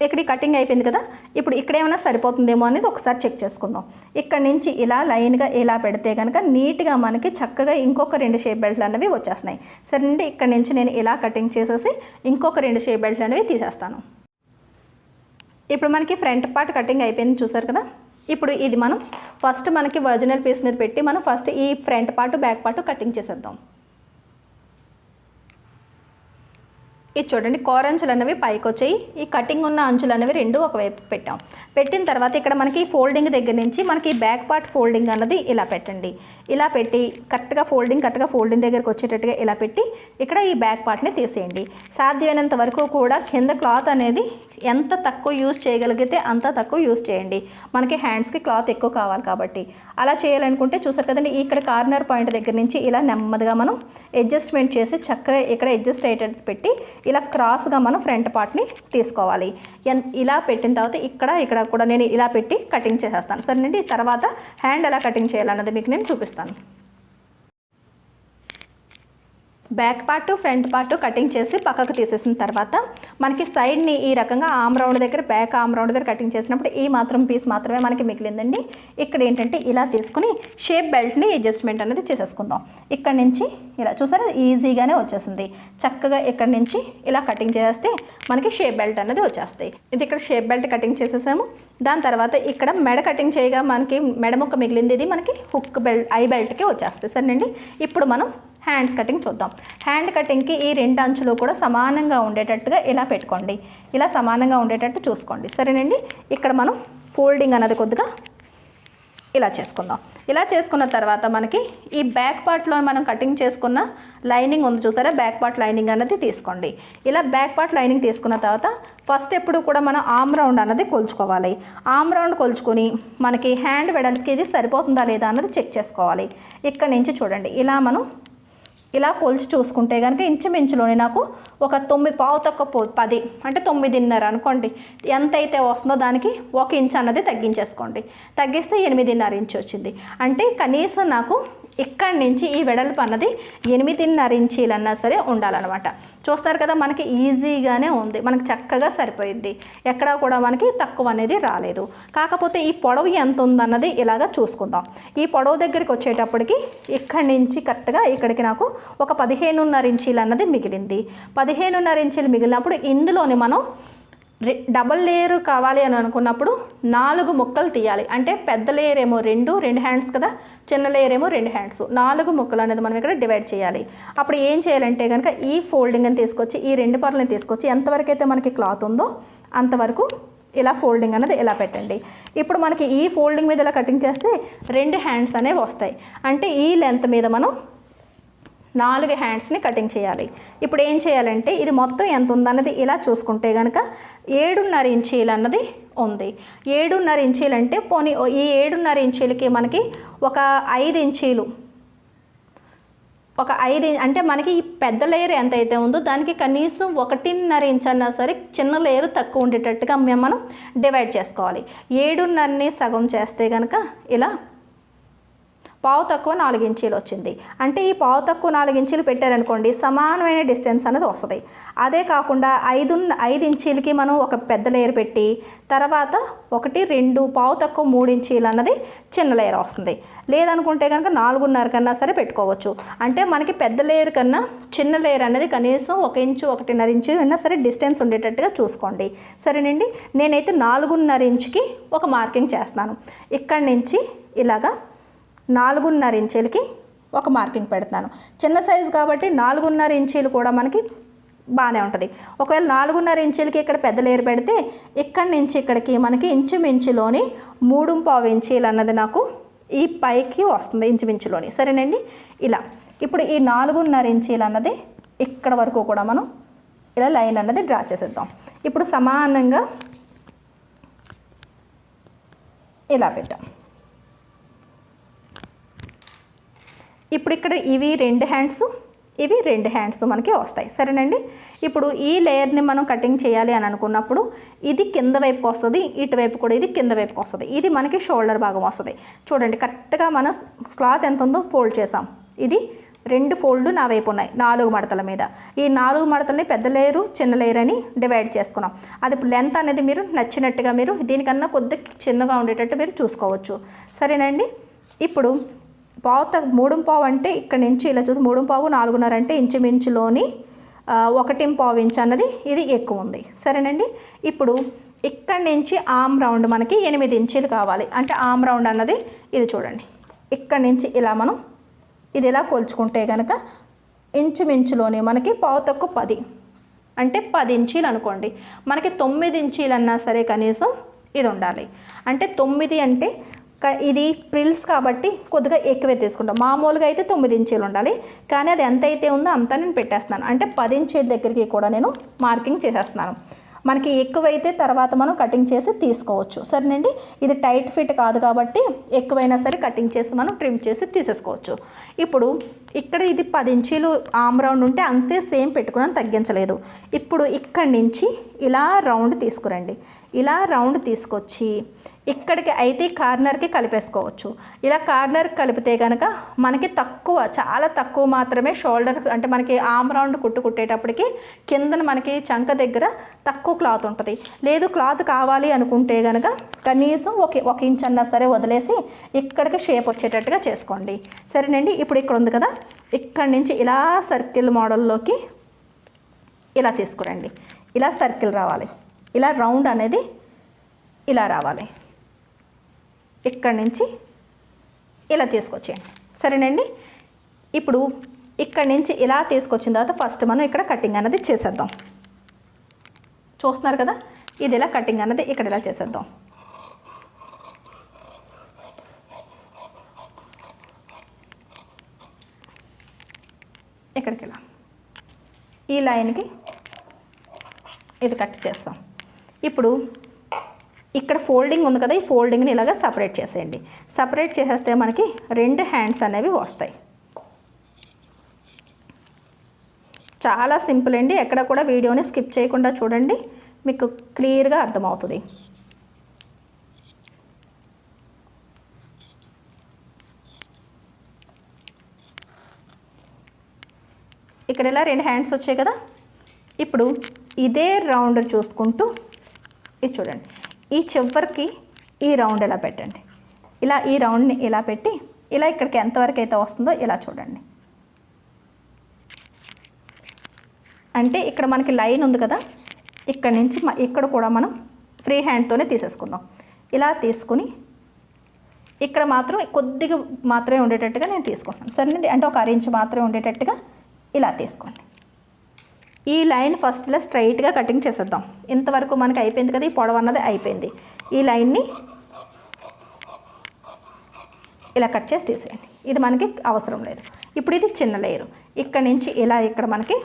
ఇక్కడ కటింగ్ అయిపోయింది కదా. ఇప్పుడు ఇక్కడ ఏమైనా సరిపోతుందేమో అనేది ఒకసారి చెక్ చేసుకుందాం. ఇక్కడ నుంచి ఇలా లైన్గా ఇలా పెడితే కనుక నీట్గా మనకి చక్కగా ఇంకొక 2 షేప్ బెల్ట్లు అనేవి వచ్చేస్తున్నాయి. సరేనండి, ఇక్కడ నుంచి నేను ఇలా కటింగ్ చేసేసి ఇంకొక 2 షేప్ బెల్ట్లు అనేవి తీసేస్తాను. ఇప్పుడు మనకి ఫ్రంట్ పార్ట్ కటింగ్ అయిపోయింది చూసారు కదా. ఇప్పుడు ఇది మనం ఫస్ట్ మనకి ఒరిజినల్ పీస్ మీద పెట్టి మనం ఫస్ట్ ఈ front part back part cutting చేసేద్దాం. ఇది చూడండి, కోర్ అంచులు అనేవి పైకి వచ్చాయి. ఈ కటింగ్ ఉన్న అంచులు అనేవి 2 ఒకవైపు పెట్టాం. పెట్టిన తర్వాత ఇక్కడ మనకి ఫోల్డింగ్ దగ్గర నుంచి మనకి బ్యాక్ పార్ట్ ఫోల్డింగ్ అన్నది ఇలా పెట్టండి. ఇలా పెట్టి కరెక్ట్గా ఫోల్డింగ్ దగ్గరకు వచ్చేటట్టుగా ఇలా పెట్టి ఇక్కడ ఈ బ్యాక్ పార్ట్ని తీసేయండి. సాధ్యమైనంత వరకు కూడా కింద క్లాత్ అనేది ఎంత తక్కువ యూజ్ చేయగలిగితే అంత తక్కువ యూజ్ చేయండి. మనకి హ్యాండ్స్కి క్లాత్ ఎక్కువ కావాలి కాబట్టి అలా చేయాలనుకుంటే చూసారు కదండి, ఇక్కడ కార్నర్ పాయింట్ దగ్గర నుంచి ఇలా నెమ్మదిగా మనం అడ్జస్ట్మెంట్ చేసి చక్కగా ఇక్కడ అడ్జస్ట్ అయ్యేటట్టు పెట్టి ఇలా క్రాస్గా మనం ఫ్రంట్ పార్ట్ని తీసుకోవాలి. ఇలా పెట్టిన తర్వాత ఇక్కడ కూడా నేను ఇలా పెట్టి కటింగ్ చేసేస్తాను. సరేనండి, తర్వాత హ్యాండ్ ఎలా కటింగ్ చేయాలన్నది మీకు నేను చూపిస్తాను. Back part front part cutting చేసి పక్కకు తీసేసిన తర్వాత మనకి సైడ్ని ఈ రకంగా ఆమ్ రౌండ్ దగ్గర బ్యాక్ ఆమ్ రౌండ్ దగ్గర కటింగ్ చేసినప్పుడు ఈ మాత్రం పీస్ మాత్రమే మనకి మిగిలిందండి. ఇక్కడ ఏంటంటే ఇలా తీసుకుని షేప్ బెల్ట్ని అడ్జస్ట్మెంట్ అనేది చేసేసుకుందాం. ఇక్కడ నుంచి ఇలా చూసారా ఈజీగానే వచ్చేసింది. చక్కగా ఇక్కడ నుంచి ఇలా కటింగ్ చేస్తే మనకి షేప్ బెల్ట్ అనేది వచ్చేస్తాయి. ఇది ఇక్కడ షేప్ బెల్ట్ కటింగ్ చేసేసాము. దాని తర్వాత ఇక్కడ మెడ కటింగ్ చేయగా మనకి మెడ ముక్క మిగిలింది, ఇది మనకి హుక్ బెల్ట్ ఐ బెల్ట్కి వచ్చేస్తాయి. సరేనండి, ఇప్పుడు మనం హ్యాండ్స్ కటింగ్ చూద్దాం. హ్యాండ్ కటింగ్కి ఈ 2 అంచులు కూడా సమానంగా ఉండేటట్టుగా ఇలా పెట్టుకోండి. ఇలా సమానంగా ఉండేటట్టు చూసుకోండి. సరేనండి, ఇక్కడ మనం ఫోల్డింగ్ అన్నది కొద్దిగా ఇలా చేసుకుందాం. ఇలా చేసుకున్న తర్వాత మనకి ఈ బ్యాక్ పార్ట్లో మనం కటింగ్ చేసుకున్న లైనింగ్ ఉంది చూసారా, బ్యాక్ పార్ట్ లైనింగ్ అన్నది తీసుకోండి. ఇలా బ్యాక్ పార్ట్ లైనింగ్ తీసుకున్న తర్వాత ఫస్ట్ ఎప్పుడు కూడా మనం ఆమ్ రౌండ్ అన్నది కొలుచుకోవాలి. ఆమ్ రౌండ్ కొలుచుకొని మనకి హ్యాండ్ వెడల్పుకి ఇది సరిపోతుందా లేదా అన్నది చెక్ చేసుకోవాలి. ఇక్కడ నుంచి చూడండి, ఇలా మనం ఇలా కొలిచి చూసుకుంటే కనుక ఇంచుమించులోనే నాకు ఒక 9:10 అంటే 9.5 అనుకోండి. ఎంత అయితే వస్తుందో దానికి 1 ఇంచ్ అన్నది తగ్గించేసుకోండి. తగ్గిస్తే 8.5 ఇంచ్ వచ్చింది. అంటే కనీసం నాకు ఇక్కడి నుంచి ఈ వెడల్పు అన్నది 8.5 ఇంచీలన్నా సరే ఉండాలన్నమాట. చూస్తారు కదా, మనకి ఈజీగానే ఉంది, మనకి చక్కగా సరిపోయింది. ఎక్కడా కూడా మనకి తక్కువ అనేది రాలేదు. కాకపోతే ఈ పొడవు ఎంత ఉందన్నది ఇలాగా చూసుకుందాం. ఈ పొడవు దగ్గరికి వచ్చేటప్పటికి ఇక్కడి నుంచి కరెక్ట్గా ఇక్కడికి నాకు ఒక 15.5 ఇంచీలు అన్నది మిగిలింది. 15.5 ఇంచీలు మిగిలినప్పుడు ఇందులోని మనం డబల్ లేయర్ కావాలి అని అనుకున్నప్పుడు 4 ముక్కలు తీయాలి. అంటే పెద్ద లేయర్ ఏమో 2 హ్యాండ్స్ కదా, చిన్న లేయర్ ఏమో 2 హ్యాండ్స్, 4 ముక్కలు అనేది మనం ఇక్కడ డివైడ్ చేయాలి. అప్పుడు ఏం చేయాలంటే కనుక ఈ ఫోల్డింగ్ని తీసుకొచ్చి ఈ 2 పర్లని తీసుకొచ్చి ఎంతవరకు అయితే మనకి క్లాత్ ఉందో అంతవరకు ఇలా ఫోల్డింగ్ అనేది ఇలా పెట్టండి. ఇప్పుడు మనకి ఈ ఫోల్డింగ్ మీద ఇలా కటింగ్ చేస్తే 2 హ్యాండ్స్ అనేవి వస్తాయి. అంటే ఈ లెంత్ మీద మనం 4 హ్యాండ్స్ని కటింగ్ చేయాలి. ఇప్పుడు ఏం చేయాలంటే ఇది మొత్తం ఎంత ఉందన్నది ఇలా చూసుకుంటే కనుక 7.5 ఇంచీలు అన్నది ఉంది. 7.5 ఇంచీలు అంటే పోనీ ఈ 7.5 ఇంచీలకి మనకి ఒక 5 ఇంచీలు అంటే మనకి ఈ పెద్ద లేయర్ ఎంత అయితే ఉందో దానికి కనీసం 1.5 ఇంచ్ అన్నా సరే చిన్న లేయర్ తక్కువ ఉండేటట్టుగా మనం డివైడ్ చేసుకోవాలి. 7.5ని సగం చేస్తే కనుక ఇలా పావు తక్కువ 4 ఇంచీలు వచ్చింది. అంటే ఈ పావు తక్కువ 4 ఇంచీలు పెట్టారనుకోండి సమానమైన డిస్టెన్స్ అనేది వస్తుంది. అదే కాకుండా 5 ఇంచీలకి మనం ఒక పెద్ద లేయర్ పెట్టి తర్వాత 1, 2 పావు తక్కువ 3 ఇంచీలు అన్నది చిన్న లేయర్ వస్తుంది. లేదనుకుంటే కనుక 4.5 కన్నా సరే పెట్టుకోవచ్చు. అంటే మనకి పెద్ద లేయర్ కన్నా చిన్న లేయర్ అనేది కనీసం 1 ఇంచు 1.5 ఇంచు అయినా సరే డిస్టెన్స్ ఉండేటట్టుగా చూసుకోండి. సరేనండి, నేనైతే 4.5 ఇంచుకి ఒక మార్కింగ్ చేస్తున్నాను. ఇక్కడి నుంచి ఇలాగా 4.5 ఇంచీలకి ఒక మార్కింగ్ పెడతాను. చిన్న సైజు కాబట్టి 4.5 ఇంచీలు కూడా మనకి బాగానే ఉంటుంది. ఒకవేళ 4.5 ఇంచీలకి ఇక్కడ పెద్ద లేయర్ పెడితే ఇక్కడి నుంచి ఇక్కడికి మనకి ఇంచుమించులోని 3.5 ఇంచీలు అన్నది నాకు ఈ పైకి వస్తుంది ఇంచుమించులోని. సరేనండి, ఇలా ఇప్పుడు ఈ 4.5 ఇంచీలు అన్నది ఇక్కడ వరకు కూడా మనం ఇలా లైన్ అన్నది డ్రా చేసేద్దాం. ఇప్పుడు సమానంగా ఇలా పెట్టాం. ఇప్పుడు ఇక్కడ ఇవి 2 హ్యాండ్స్, ఇవి 2 హ్యాండ్స్ మనకి వస్తాయి. సరేనండి, ఇప్పుడు ఈ లేయర్ని మనం కటింగ్ చేయాలి అని అనుకున్నప్పుడు ఇది కింద వైపుకి వస్తుంది, ఇటువైపు కూడా ఇది కింద వైపుకి వస్తుంది. ఇది మనకి షోల్డర్ భాగం వస్తుంది. చూడండి, కరెక్ట్గా మన క్లాత్ ఎంత ఉందో ఫోల్డ్ చేసాం. ఇది 2 ఫోల్డ్ నా వైపు ఉన్నాయి 4 మడతల మీద. ఈ 4 మడతల్ని పెద్ద లేయరు చిన్న లేయర్ అని డివైడ్ చేసుకున్నాం. అది లెంత్ అనేది మీరు నచ్చినట్టుగా మీరు దీనికన్నా కొద్దిగా చిన్నగా ఉండేటట్టు మీరు చూసుకోవచ్చు. సరేనండి, ఇప్పుడు 3.5 అంటే ఇక్కడ నుంచి ఇలా చూసి 3.5 4.5 అంటే ఇంచుమించులోని 1.5 ఇంచ్ అన్నది ఇది ఎక్కువ ఉంది. సరేనండి, ఇప్పుడు ఇక్కడి నుంచి ఆమ్ రౌండ్ మనకి 8 ఇంచీలు కావాలి. అంటే ఆమ్ రౌండ్ అన్నది ఇది చూడండి, ఇక్కడి నుంచి ఇలా మనం ఇది ఇలా కొలుచుకుంటే కనుక ఇంచుమించులోని మనకి పావు తక్కువ 10 అంటే 10 ఇంచీలు అనుకోండి. మనకి 9 ఇంచీలు అన్నా సరే కనీసం ఇది ఉండాలి. అంటే 9 అంటే ఇది ప్రిల్స్ కాబట్టి కొద్దిగా ఎక్కువే తీసుకుంటాం. మామూలుగా అయితే 9 ఇంచీలు ఉండాలి, కానీ అది ఎంత అయితే ఉందో అంతా నేను పెట్టేస్తున్నాను. అంటే 10 ఇంచీల దగ్గరికి కూడా నేను మార్కింగ్ చేసేస్తున్నాను. మనకి ఎక్కువైతే తర్వాత మనం కటింగ్ చేసి తీసుకోవచ్చు. సరేనండి, ఇది టైట్ ఫిట్ కాదు కాబట్టి ఎక్కువైనా సరే కటింగ్ చేసి మనం ట్రిమ్ చేసి తీసేసుకోవచ్చు. ఇప్పుడు ఇక్కడ ఇది 10 ఇంచీలు ఆమ్ రౌండ్ ఉంటే అంతే సేమ్ పెట్టుకున్నాను, తగ్గించలేదు. ఇప్పుడు ఇక్కడి నుంచి ఇలా రౌండ్ తీసుకురండి. ఇలా రౌండ్ తీసుకొచ్చి ఇక్కడికి అయితే కార్నర్కి కలిపేసుకోవచ్చు. ఇలా కార్నర్కి కలిపితే కనుక మనకి చాలా తక్కువ మాత్రమే షోల్డర్ అంటే మనకి ఆమ్ రౌండ్ కుట్టేటప్పటికి కిందన మనకి చంక దగ్గర తక్కువ క్లాత్ ఉంటుంది. లేదు క్లాత్ కావాలి అనుకుంటే కనుక కనీసం 1 ఇంచ్ అన్నా సరే వదిలేసి ఇక్కడికి షేప్ వచ్చేటట్టుగా చేసుకోండి. సరేనండి, ఇప్పుడు ఇక్కడ ఉంది కదా, ఇక్కడి నుంచి ఇలా సర్కిల్ మోడల్లోకి ఇలా తీసుకురండి. ఇలా సర్కిల్ రావాలి, ఇలా రౌండ్ అనేది ఇలా రావాలి. ఇక్కడి నుంచి ఇలా తీసుకొచ్చేయండి. సరేనండి, ఇప్పుడు ఇక్కడి నుంచి ఇలా తీసుకొచ్చిన తర్వాత ఫస్ట్ మనం ఇక్కడ కటింగ్ అనేది చేసేద్దాం. చూస్తున్నారు కదా, ఇది ఇలా కటింగ్ అనేది ఇక్కడ ఇలా చేసేద్దాం. ఇక్కడికి ఇలా ఈ లైన్కి ఇది కట్ చేస్తాం. ఇప్పుడు ఇక్కడ ఫోల్డింగ్ ఉంది కదా, ఈ ఫోల్డింగ్ని ఇలాగ సపరేట్ చేసేయండి. సపరేట్ చేసేస్తే మనకి 2 హ్యాండ్స్ అనేవి వస్తాయి. చాలా సింపుల్ అండి, ఎక్కడ కూడా వీడియోని స్కిప్ చేయకుండా చూడండి, మీకు క్లియర్గా అర్థమవుతుంది. ఇక్కడ ఇలా 2 హ్యాండ్స్ వచ్చాయి కదా, ఇప్పుడు ఇదే రౌండ్ చూసుకుంటూ ఇది చూడండి, ఈ చివరికి ఈ రౌండ్ ఇలా పెట్టండి. ఇలా ఈ రౌండ్ని ఇలా పెట్టి ఇలా ఇక్కడికి ఎంతవరకు అయితే వస్తుందో ఇలా చూడండి. అంటే ఇక్కడ మనకి లైన్ ఉంది కదా, ఇక్కడ నుంచి ఇక్కడ కూడా మనం ఫ్రీ హ్యాండ్తోనే తీసేసుకుందాం. ఇలా తీసుకుని ఇక్కడ మాత్రం కొద్దిగా మాత్రమే ఉండేటట్టుగా నేను తీసుకుంటాను. సరేనండి, అంటే ఒక 1 ఇంచ్ మాత్రమే ఉండేటట్టుగా ఇలా తీసుకోండి. ఈ లైన్ ఫస్ట్ ఇలా స్ట్రైట్గా కటింగ్ చేసేద్దాం. ఇంతవరకు మనకి అయిపోయింది కదా, ఈ పొడవు అన్నది అయిపోయింది. ఈ లైన్ని ఇలా కట్ చేసి తీసేయండి, ఇది మనకి అవసరం లేదు. ఇప్పుడు ఇది చిన్న లేయరు. ఇక్కడ నుంచి ఇలా ఇక్కడ మనకి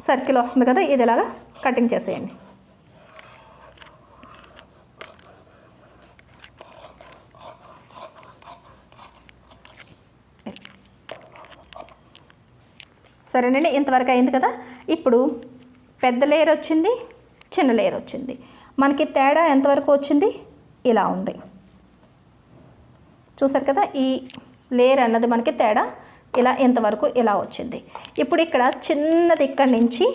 సర్కిల్ వస్తుంది కదా, ఇది ఇలాగా కటింగ్ చేసేయండి. సరేనండి, ఇంతవరకు అయింది కదా. ఇప్పుడు పెద్ద లేయర్ వచ్చింది, చిన్న లేయర్ వచ్చింది. మనకి తేడా ఎంతవరకు వచ్చింది? ఇలా ఉంది. చూసారు కదా, ఈ లేయర్ అన్నది మనకి తేడా ఇలా ఎంతవరకు ఇలా వచ్చింది. ఇప్పుడు ఇక్కడ చిన్నది ఇక్కడ నుంచి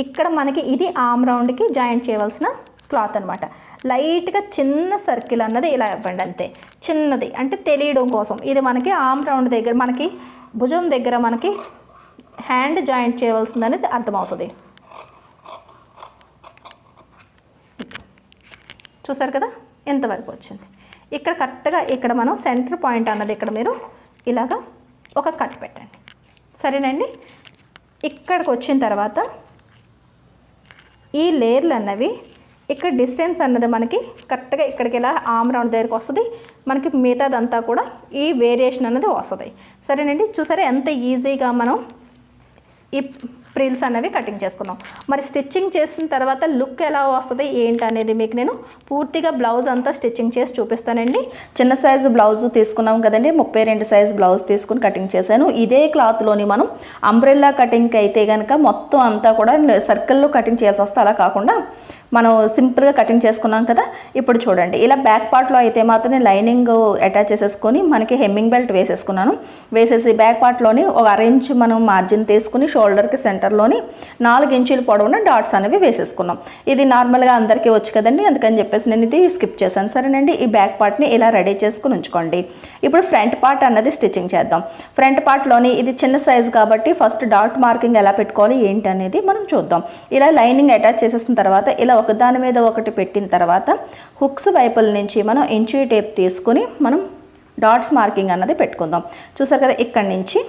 ఇక్కడ మనకి ఇది ఆమ్ రౌండ్కి జాయింట్ చేయవలసిన క్లాత్ అనమాట. లైట్గా చిన్న సర్కిల్ అన్నది ఇలా ఇవ్వండి, అంతే. చిన్నది అంటే తెలియడం కోసం. ఇది మనకి ఆమ్ రౌండ్ దగ్గర, మనకి భుజం దగ్గర మనకి హ్యాండ్ జాయింట్ చేయవలసింది అనేది అర్థమవుతుంది. చూసారు కదా, ఎంతవరకు వచ్చింది. ఇక్కడ కరెక్ట్గా ఇక్కడ మనం సెంటర్ పాయింట్ అన్నది ఇక్కడ మీరు ఇలాగా ఒక కట్ పెట్టండి. సరేనండి, ఇక్కడికి వచ్చిన తర్వాత ఈ లేయర్లు అన్నవి ఇక్కడ డిస్టెన్స్ అన్నది మనకి కరెక్ట్గా ఇక్కడికి ఇలా ఆమ్ రౌండ్ దగ్గరికి వస్తుంది. మనకి మిగతాదంతా కూడా ఈ వేరియేషన్ అన్నది వస్తుంది. సరేనండి, చూసారా ఎంత ఈజీగా మనం ఈ ప్రిల్స్ అనేవి కటింగ్ చేసుకున్నాం. మరి స్టిచ్చింగ్ చేసిన తర్వాత లుక్ ఎలా వస్తుంది ఏంటి అనేది మీకు నేను పూర్తిగా బ్లౌజ్ అంతా స్టిచ్చింగ్ చేసి చూపిస్తానండి. చిన్న సైజు బ్లౌజ్ తీసుకున్నాం కదండి, 32 సైజు బ్లౌజ్ తీసుకుని కటింగ్ చేశాను. ఇదే క్లాత్లోని మనం అంబ్రెల్లా కటింగ్కి అయితే కనుక మొత్తం అంతా కూడా సర్కిల్లో కటింగ్ చేయాల్సి వస్తే అలా కాకుండా మనం సింపుల్గా కటింగ్ చేసుకున్నాం కదా. ఇప్పుడు చూడండి, ఇలా బ్యాక్ పార్ట్లో అయితే మాత్రం నేను లైనింగ్ అటాచ్ చేసేసుకొని మనకి హెమ్మింగ్ బెల్ట్ వేసేసుకున్నాను. వేసేసి బ్యాక్ పార్ట్లోని ఒక 1 ఇంచ్ మనం మార్జిన్ తీసుకుని షోల్డర్కి సెంటర్లోని 4 ఇంచుల పొడవున డాట్స్ అనేవి వేసేసుకున్నాం. ఇది నార్మల్గా అందరికీ వచ్చు కదండి, అందుకని చెప్పేసి నేను ఇది స్కిప్ చేశాను. సరేనండి, ఈ బ్యాక్ పార్ట్ని ఇలా రెడీ చేసుకుని ఉంచుకోండి. ఇప్పుడు ఫ్రంట్ పార్ట్ అన్నది స్టిచ్చింగ్ చేద్దాం. ఫ్రంట్ పార్ట్లోని ఇది చిన్న సైజు కాబట్టి ఫస్ట్ డాట్ మార్కింగ్ ఎలా పెట్టుకోవాలి ఏంటి అనేది మనం చూద్దాం. ఇలా లైనింగ్ అటాచ్ చేసేసిన తర్వాత ఇలా ఒకదాని మీద ఒకటి పెట్టిన తర్వాత హుక్స్ వైపుల నుంచి మనం ఇంచు టేప్ తీసుకుని మనం డాట్స్ మార్కింగ్ అన్నది పెట్టుకుందాం. చూసారు కదా, ఇక్కడి నుంచి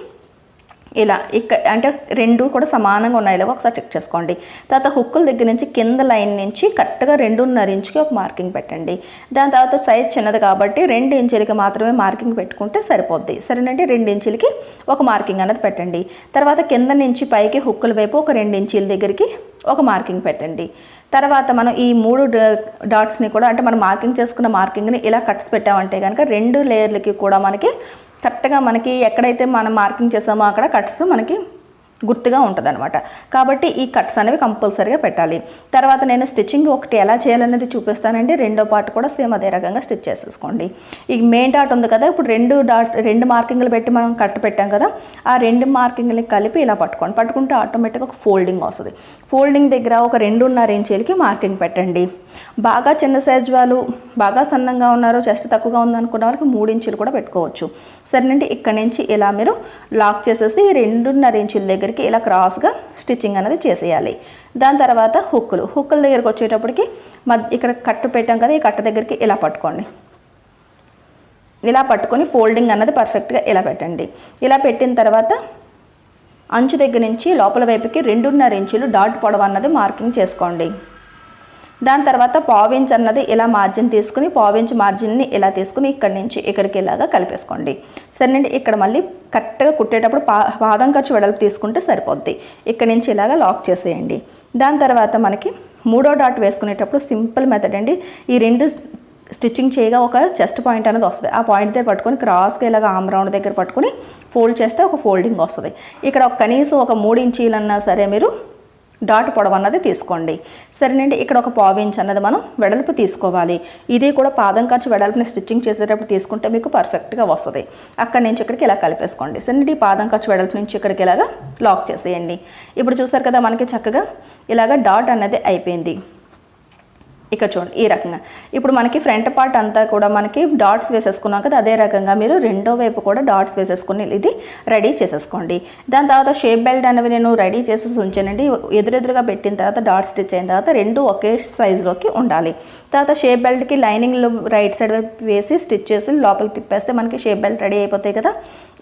ఇలా ఇక్కడ అంటే రెండు కూడా సమానంగా ఉన్నాయో ఒకసారి చెక్ చేసుకోండి. తర్వాత హుక్కుల దగ్గర నుంచి కింద లైన్ నుంచి కరెక్ట్గా 2.5 ఇంచుకి ఒక మార్కింగ్ పెట్టండి. దాని తర్వాత సైజ్ చిన్నది కాబట్టి 2 ఇంచులకి మాత్రమే మార్కింగ్ పెట్టుకుంటే సరిపోద్ది. సరేనండి, 2 ఇంచులకి ఒక మార్కింగ్ అనేది పెట్టండి. తర్వాత కింద నుంచి పైకి హుక్కుల వైపు ఒక 2 ఇంచుల దగ్గరికి ఒక మార్కింగ్ పెట్టండి. తర్వాత మనం ఈ 3 డాట్స్ని కూడా అంటే మనం మార్కింగ్ చేసుకున్న మార్కింగ్ని ఇలా కట్స్ పెట్టామంటే కనుక 2 లేయర్లకి కూడా మనకి కరెక్ట్గా మనకి ఎక్కడైతే మనం మార్కింగ్ చేసామో అక్కడ కట్స్ మనకి గుర్తుగా ఉంటుంది అనమాట. కాబట్టి ఈ కట్స్ అనేవి కంపల్సరీగా పెట్టాలి. తర్వాత నేను స్టిచ్చింగ్ ఒకటి ఎలా చేయాలనేది చూపిస్తానండి. రెండో పార్ట్ కూడా సేమ్ అదే రకంగా స్టిచ్ చేసేసుకోండి. ఈ మెయిన్ డాట్ ఉంది కదా, ఇప్పుడు 2 మార్కింగ్లు పెట్టి మనం కట్ పెట్టాం కదా, ఆ 2 మార్కింగ్ని కలిపి ఇలా పట్టుకోండి. పట్టుకుంటే ఆటోమేటిక్గా ఒక ఫోల్డింగ్ వస్తుంది. ఫోల్డింగ్ దగ్గర ఒక 2.5 ఇంచులకి మార్కింగ్ పెట్టండి. బాగా చిన్న సైజ్ వాళ్ళు, బాగా సన్నంగా ఉన్నారు, చెస్ట్ తక్కువగా ఉందనుకున్న వాళ్ళకి 3 ఇంచులు కూడా పెట్టుకోవచ్చు. సరేనండి, ఇక్కడ నుంచి ఇలా మీరు లాక్ చేసేసి 2.5 ఇంచుల దగ్గరికి ఇలా క్రాస్గా స్టిచ్చింగ్ అనేది చేసేయాలి. దాని తర్వాత హుక్కుల దగ్గరికి వచ్చేటప్పటికి ఇక్కడ కట్టు పెట్టాం కదా, ఈ కట్ట దగ్గరికి ఇలా పట్టుకోండి. ఇలా పట్టుకొని ఫోల్డింగ్ అన్నది పర్ఫెక్ట్గా ఇలా పెట్టండి. ఇలా పెట్టిన తర్వాత అంచు దగ్గర నుంచి లోపల వైపుకి 2.5 ఇంచులు డాట్ పొడవు అన్నది మార్కింగ్ చేసుకోండి. దాని తర్వాత పావించ్ అన్నది ఇలా మార్జిన్ తీసుకుని పావించ్ మార్జిన్ని ఇలా తీసుకుని ఇక్కడి నుంచి ఇక్కడికి ఇలాగా కలిపేసుకోండి. సరేనండి, ఇక్కడ మళ్ళీ కరెక్ట్గా కుట్టేటప్పుడు పాదం ఖర్చు వెడల్పు తీసుకుంటే సరిపోద్ది. ఇక్కడ నుంచి ఇలాగా లాక్ చేసేయండి. దాని తర్వాత మనకి 3వ డాట్ వేసుకునేటప్పుడు సింపుల్ మెథడ్ అండి. ఈ 2 స్టిచ్చింగ్ చేయగా ఒక చెస్ట్ పాయింట్ అనేది వస్తుంది. ఆ పాయింట్ దగ్గర పట్టుకొని క్రాస్గా ఇలాగ ఆమ్ రౌండ్ దగ్గర పట్టుకొని ఫోల్డ్ చేస్తే ఒక ఫోల్డింగ్ వస్తుంది. ఇక్కడ కనీసం ఒక 3 ఇంచీలన్నా సరే మీరు డాట్ పొడవు అన్నది తీసుకోండి. సరేనండి, ఇక్కడ ఒక 1/4 ఇంచ్ అన్నది మనం వెడల్పు తీసుకోవాలి. ఇది కూడా పాదం ఖర్చు వెడల్పుని స్టిచ్చింగ్ చేసేటప్పుడు తీసుకుంటే మీకు పర్ఫెక్ట్గా వస్తుంది. అక్కడి నుంచి ఇక్కడికి ఇలా కలిపేసుకోండి. సరేనండి, పాదం ఖర్చు వెడల్పు నుంచి ఇక్కడికి ఇలాగా లాక్ చేసేయండి. ఇప్పుడు చూసారు కదా, మనకి చక్కగా ఇలాగ డాట్ అన్నది అయిపోయింది. ఇక్కడ చూడండి ఈ రకంగా. ఇప్పుడు మనకి ఫ్రంట్ పార్ట్ అంతా కూడా మనకి డాట్స్ వేసేసుకున్నాం కదా, అదే రకంగా మీరు రెండో వైపు కూడా డాట్స్ వేసేసుకుని ఇది రెడీ చేసేసుకోండి. దాని తర్వాత షేప్ బెల్ట్ అనేవి నేను రెడీ చేసేసి ఉంచానండి. ఎదురెదురుగా పెట్టిన తర్వాత డాట్ స్టిచ్ అయిన తర్వాత 2 ఒకే సైజులోకి ఉండాలి. తర్వాత షేప్ బెల్ట్కి లైనింగ్లో రైట్ సైడ్ వైపు వేసి స్టిచ్ చేసి లోపలికి తిప్పేస్తే మనకి షేప్ బెల్ట్ రెడీ అయిపోతాయి కదా.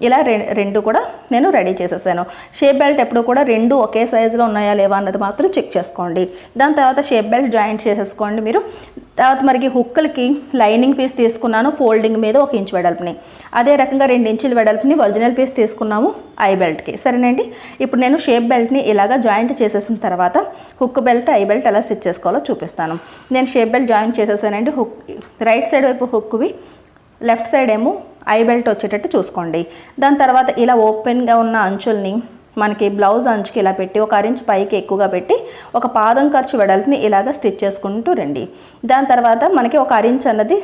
ఇలా 2 కూడా నేను రెడీ చేసేసాను. షేప్ బెల్ట్ ఎప్పుడు కూడా 2 ఒకే సైజులో ఉన్నాయా లేవా అన్నది మాత్రం చెక్ చేసుకోండి. దాని తర్వాత షేప్ బెల్ట్ జాయింట్ చేసేసుకోండి. చేసుకోండి మీరు. తర్వాత మనకి హుక్కులకి లైనింగ్ పీస్ తీసుకున్నాను ఫోల్డింగ్ మీద 1 ఇంచ్ వెడల్పుని, అదే రకంగా 2 ఇంచుల వెడల్పుని ఒరిజినల్ పీస్ తీసుకున్నాము ఐ బెల్ట్కి. సరేనండి, ఇప్పుడు నేను షేప్ బెల్ట్ని ఇలాగా జాయింట్ చేసేసిన తర్వాత హుక్ బెల్ట్ ఐ బెల్ట్ ఎలా స్టిచ్ చేసుకోవాలో చూపిస్తాను. నేను షేప్ బెల్ట్ జాయింట్ చేసేసానండి. హుక్ రైట్ సైడ్ వైపు హుక్వి, లెఫ్ట్ సైడ్ ఏమో ఐ బెల్ట్ వచ్చేటట్టు చూసుకోండి. దాని తర్వాత ఇలా ఓపెన్గా ఉన్న అంచుల్ని మనకి బ్లౌజ్ అంచుకి ఇలా పెట్టి 1 ఇంచ్ పైకి ఎక్కువగా పెట్టి ఒక పాదం ఖర్చు వెడల్పుని ఇలాగ స్టిచ్ చేసుకుంటూ రండి. దాని తర్వాత మనకి 1 ఇంచ్ అన్నది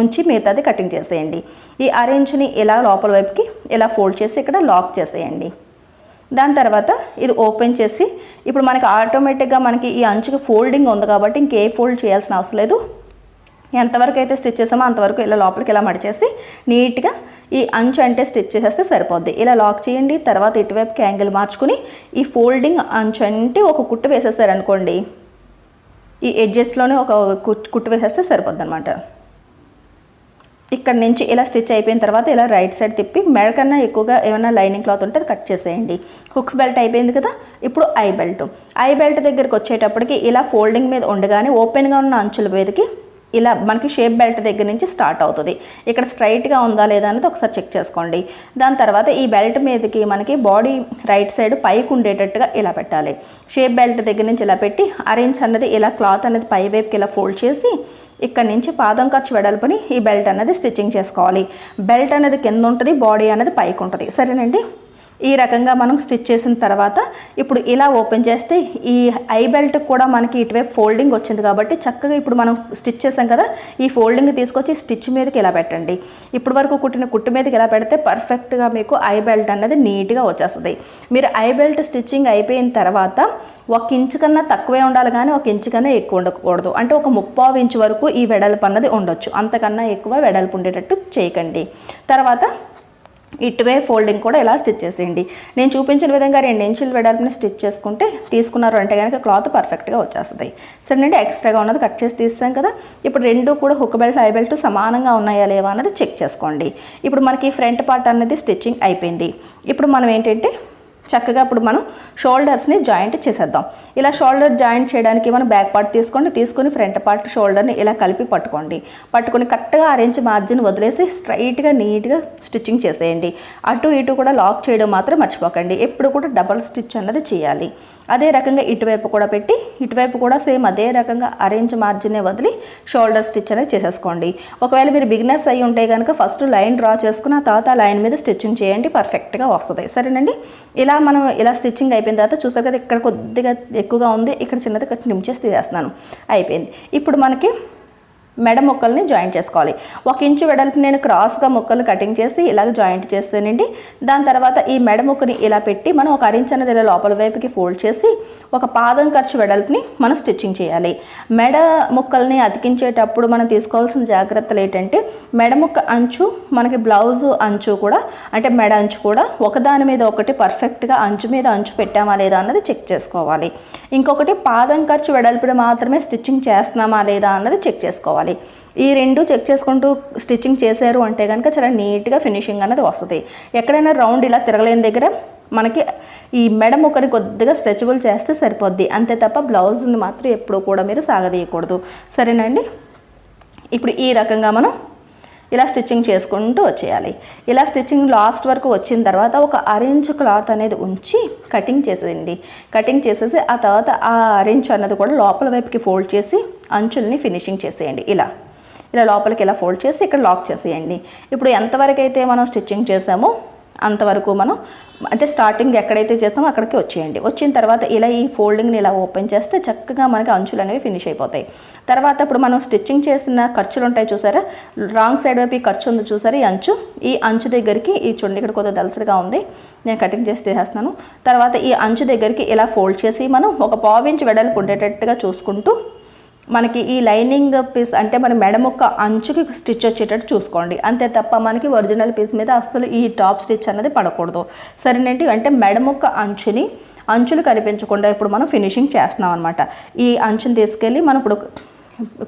ఉంచి మిగతాది కటింగ్ చేసేయండి. ఈ 1 ఇంచుని ఇలా లోపల వైపుకి ఇలా ఫోల్డ్ చేసి ఇక్కడ లాక్ చేసేయండి. దాని తర్వాత ఇది ఓపెన్ చేసి ఇప్పుడు మనకి ఆటోమేటిక్గా మనకి ఈ అంచుకి ఫోల్డింగ్ ఉంది కాబట్టి ఇంకే ఫోల్డ్ చేయాల్సిన అవసరం లేదు. ఎంతవరకు అయితే స్టిచ్ చేసామో అంతవరకు ఇలా లోపలికి ఇలా మడిచేసి నీట్గా ఈ అంచు అంటే స్టిచ్ చేసేస్తే సరిపోద్ది. ఇలా లాక్ చేయండి. తర్వాత ఇటువైపుకి యాంగిల్ మార్చుకుని ఈ ఫోల్డింగ్ అంచు అంటే ఒక కుట్టు వేసేస్తారనుకోండి, ఈ ఎడ్జెస్లోనే ఒక కుట్టు వేసేస్తే సరిపోద్ది అనమాట. ఇక్కడ నుంచి ఇలా స్టిచ్ అయిపోయిన తర్వాత ఇలా రైట్ సైడ్ తిప్పి మెడ కన్నా ఎక్కువగా ఏమైనా లైనింగ్ క్లాత్ ఉంటే కట్ చేసేయండి. హుక్స్ బెల్ట్ అయిపోయింది కదా, ఇప్పుడు ఐ బెల్ట్ దగ్గరికి వచ్చేటప్పటికి ఇలా ఫోల్డింగ్ మీద ఉండగానే ఓపెన్గా ఉన్న అంచుల మీదకి ఇలా మనకి షేప్ బెల్ట్ దగ్గర నుంచి స్టార్ట్ అవుతుంది. ఇక్కడ స్ట్రైట్గా ఉందా లేదా అనేది ఒకసారి చెక్ చేసుకోండి. దాని తర్వాత ఈ బెల్ట్ మీదకి మనకి బాడీ రైట్ సైడ్ పైకి ఉండేటట్టుగా ఇలా పెట్టాలి. షేప్ బెల్ట్ దగ్గర నుంచి ఇలా పెట్టి 1 ఇంచ్ అన్నది ఇలా క్లాత్ అనేది పై వైపుకి ఇలా ఫోల్డ్ చేసి ఇక్కడ నుంచి పాదం ఖర్చు వెడల్పుని ఈ బెల్ట్ అనేది స్టిచ్చింగ్ చేసుకోవాలి. బెల్ట్ అనేది కింద ఉంటుంది, బాడీ అనేది పైకి ఉంటుంది. సరేనండి, ఈ రకంగా మనం స్టిచ్ చేసిన తర్వాత ఇప్పుడు ఇలా ఓపెన్ చేస్తే ఈ ఐ బెల్ట్ కూడా మనకి ఇటువైపు ఫోల్డింగ్ వచ్చింది కాబట్టి చక్కగా ఇప్పుడు మనం స్టిచ్ చేసాం కదా, ఈ ఫోల్డింగ్ తీసుకొచ్చి స్టిచ్ మీదకి ఇలా పెట్టండి. ఇప్పటి వరకు కుట్టిన కుట్టు మీదకి ఇలా పెడితే పర్ఫెక్ట్గా మీకు ఐ బెల్ట్ అనేది నీట్గా వచ్చేస్తుంది. మీరు ఐ బెల్ట్ స్టిచ్చింగ్ అయిపోయిన తర్వాత 1 ఇంచు కన్నా తక్కువే ఉండాలి కానీ 1 ఇంచు కన్నా ఎక్కువ ఉండకూడదు. అంటే ఒక 3/4 ఇంచు వరకు ఈ వెడల్పు అన్నది ఉండొచ్చు, అంతకన్నా ఎక్కువ వెడల్పు ఉండేటట్టు చేయకండి. తర్వాత ఇటువే ఫోల్డింగ్ కూడా ఇలా స్టిచ్ చేసేయండి. నేను చూపించిన విధంగా 2 ఇంచుల వెడల్పుని స్టిచ్ చేసుకుంటే తీసుకున్నారు అంటే కనుక క్లాత్ పర్ఫెక్ట్గా వచ్చేస్తుంది. సరేనండి, ఎక్స్ట్రాగా ఉన్నది కట్ చేసి తీస్తాం కదా. ఇప్పుడు 2 కూడా హుక్ బెల్ట్ ఐ బెల్ట్ సమానంగా ఉన్నాయా లేవా అన్నది చెక్ చేసుకోండి. ఇప్పుడు మనకి ఫ్రంట్ పార్ట్ అనేది స్టిచ్చింగ్ అయిపోయింది. ఇప్పుడు మనం ఏంటంటే చక్కగా ఇప్పుడు మనం షోల్డర్స్ని జాయింట్ చేసేద్దాం. ఇలా షోల్డర్ జాయింట్ చేయడానికి మనం బ్యాక్ పార్ట్ తీసుకొని ఫ్రంట్ పార్ట్ షోల్డర్ని ఇలా కలిపి పట్టుకొని కరెక్ట్గా 6 ఇంచ్ మార్జిన్ వదిలేసి స్ట్రైట్గా నీట్గా స్టిచ్చింగ్ చేసేయండి. అటు ఇటు కూడా లాక్ చేయడం మాత్రం మర్చిపోకండి. ఎప్పుడు కూడా డబల్ స్టిచ్ అన్నది చేయాలి. అదే రకంగా ఇటువైపు కూడా పెట్టి ఇటువైపు కూడా సేమ్ అదే రకంగా 6 ఇంచ్ మార్జినే వదిలి షోల్డర్ స్టిచ్ అనేది చేసేసుకోండి. ఒకవేళ మీరు బిగినర్స్ అయ్యి ఉంటే కనుక ఫస్ట్ లైన్ డ్రా చేసుకుని ఆ తర్వాత లైన్ మీద స్టిచ్చింగ్ చేయండి, పర్ఫెక్ట్గా వస్తుంది. సరేనండి, మనం ఇలా స్టిచ్చింగ్ అయిపోయిన తర్వాత చూస్తారు కదా ఇక్కడ కొద్దిగా ఎక్కువగా ఉంది, ఇక్కడ చిన్నది కట్ నించేసి తీసేస్తున్నాను, అయిపోయింది. ఇప్పుడు మనకి మెడ ముక్కల్ని జాయింట్ చేసుకోవాలి. 1 ఇంచు వెడల్పు నేను క్రాస్గా ముక్కలు కటింగ్ చేసి ఇలాగ జాయింట్ చేస్తానండి. దాని తర్వాత ఈ మెడ ముక్కని ఇలా పెట్టి మనం 1 ఇంచ్ అనేది ఇలా లోపల వైపుకి ఫోల్డ్ చేసి ఒక పాదం ఖర్చు వెడల్పుని మనం స్టిచ్చింగ్ చేయాలి. మెడ ముక్కల్ని అతికించేటప్పుడు మనం తీసుకోవాల్సిన జాగ్రత్తలు ఏంటంటే మెడ ముక్క అంచు మనకి బ్లౌజ్ అంచు కూడా అంటే మెడ అంచు కూడా ఒకదాని మీద ఒకటి పర్ఫెక్ట్గా అంచు మీద అంచు పెట్టామా లేదా అన్నది చెక్ చేసుకోవాలి. ఇంకొకటి పాదం ఖర్చు వెడల్పుని మాత్రమే స్టిచ్చింగ్ చేస్తున్నామా లేదా అన్నది చెక్ చేసుకోవాలి. ఈ 2 చెక్ చేసుకుంటూ స్టిచ్చింగ్ చేశారు అంటే కనుక చాలా నీట్గా ఫినిషింగ్ అనేది వస్తుంది. ఎక్కడైనా రౌండ్ ఇలా తిరగలేని దగ్గర మనకి ఈ మెడ ముక్కని కొద్దిగా స్ట్రెచబుల్ చేస్తే సరిపోద్ది, అంతే తప్ప బ్లౌజ్ని మాత్రం ఎప్పుడూ కూడా మీరు సాగదీయకూడదు. సరేనండి, ఇప్పుడు ఈ రకంగా మనం ఇలా స్టిచ్చింగ్ చేసుకుంటూ వచ్చేయాలి. ఇలా స్టిచ్చింగ్ లాస్ట్ వరకు వచ్చిన తర్వాత ఒక 1 ఇంచ్ క్లాత్ అనేది ఉంచి కటింగ్ చేసేయండి. కటింగ్ చేసేసి ఆ తర్వాత ఆ 1 ఇంచ్ అన్నది కూడా లోపల వైపుకి ఫోల్డ్ చేసి అంచుల్ని ఫినిషింగ్ చేసేయండి. ఇలా లోపలికి ఇలా ఫోల్డ్ చేసి ఇక్కడ లాక్ చేసేయండి. ఇప్పుడు ఎంతవరకు అయితే మనం స్టిచ్చింగ్ చేసామో అంతవరకు మనం అంటే స్టార్టింగ్ ఎక్కడైతే చేస్తామో అక్కడికి వచ్చేయండి. వచ్చిన తర్వాత ఇలా ఈ ఫోల్డింగ్ని ఇలా ఓపెన్ చేస్తే చక్కగా మనకి అంచులు అనేవి ఫినిష్ అయిపోతాయి. తర్వాత ఇప్పుడు మనం స్టిచ్చింగ్ చేసిన ఖర్చులు ఉంటాయి చూసారా, రాంగ్ సైడ్ వైపు ఈ ఖర్చు ఉంది చూసారా, ఈ అంచు దగ్గరికి ఈ చుండి ఇక్కడ కొద్దిగా దలసరిగా ఉంది, నేను కటింగ్ చేసి తీసేస్తున్నాను. తర్వాత ఈ అంచు దగ్గరికి ఇలా ఫోల్డ్ చేసి మనం ఒక 1/4 ఇంచ్ వెడల్పు ఉండేటట్టుగా చూసుకుంటూ మనకి ఈ లైనింగ్ పీస్ అంటే మన మెడ ముక్క అంచుకి స్టిచ్ వచ్చేటట్టు చూసుకోండి, అంతే తప్ప మనకి ఒరిజినల్ పీస్ మీద అసలు ఈ టాప్ స్టిచ్ అనేది పడకూడదు. సరేనండి, అంటే మెడ ముక్క అంచులు కనిపించకుండా ఇప్పుడు మనం ఫినిషింగ్ చేస్తున్నాం అనమాట. ఈ అంచుని తీసుకెళ్ళి మనం ఇప్పుడు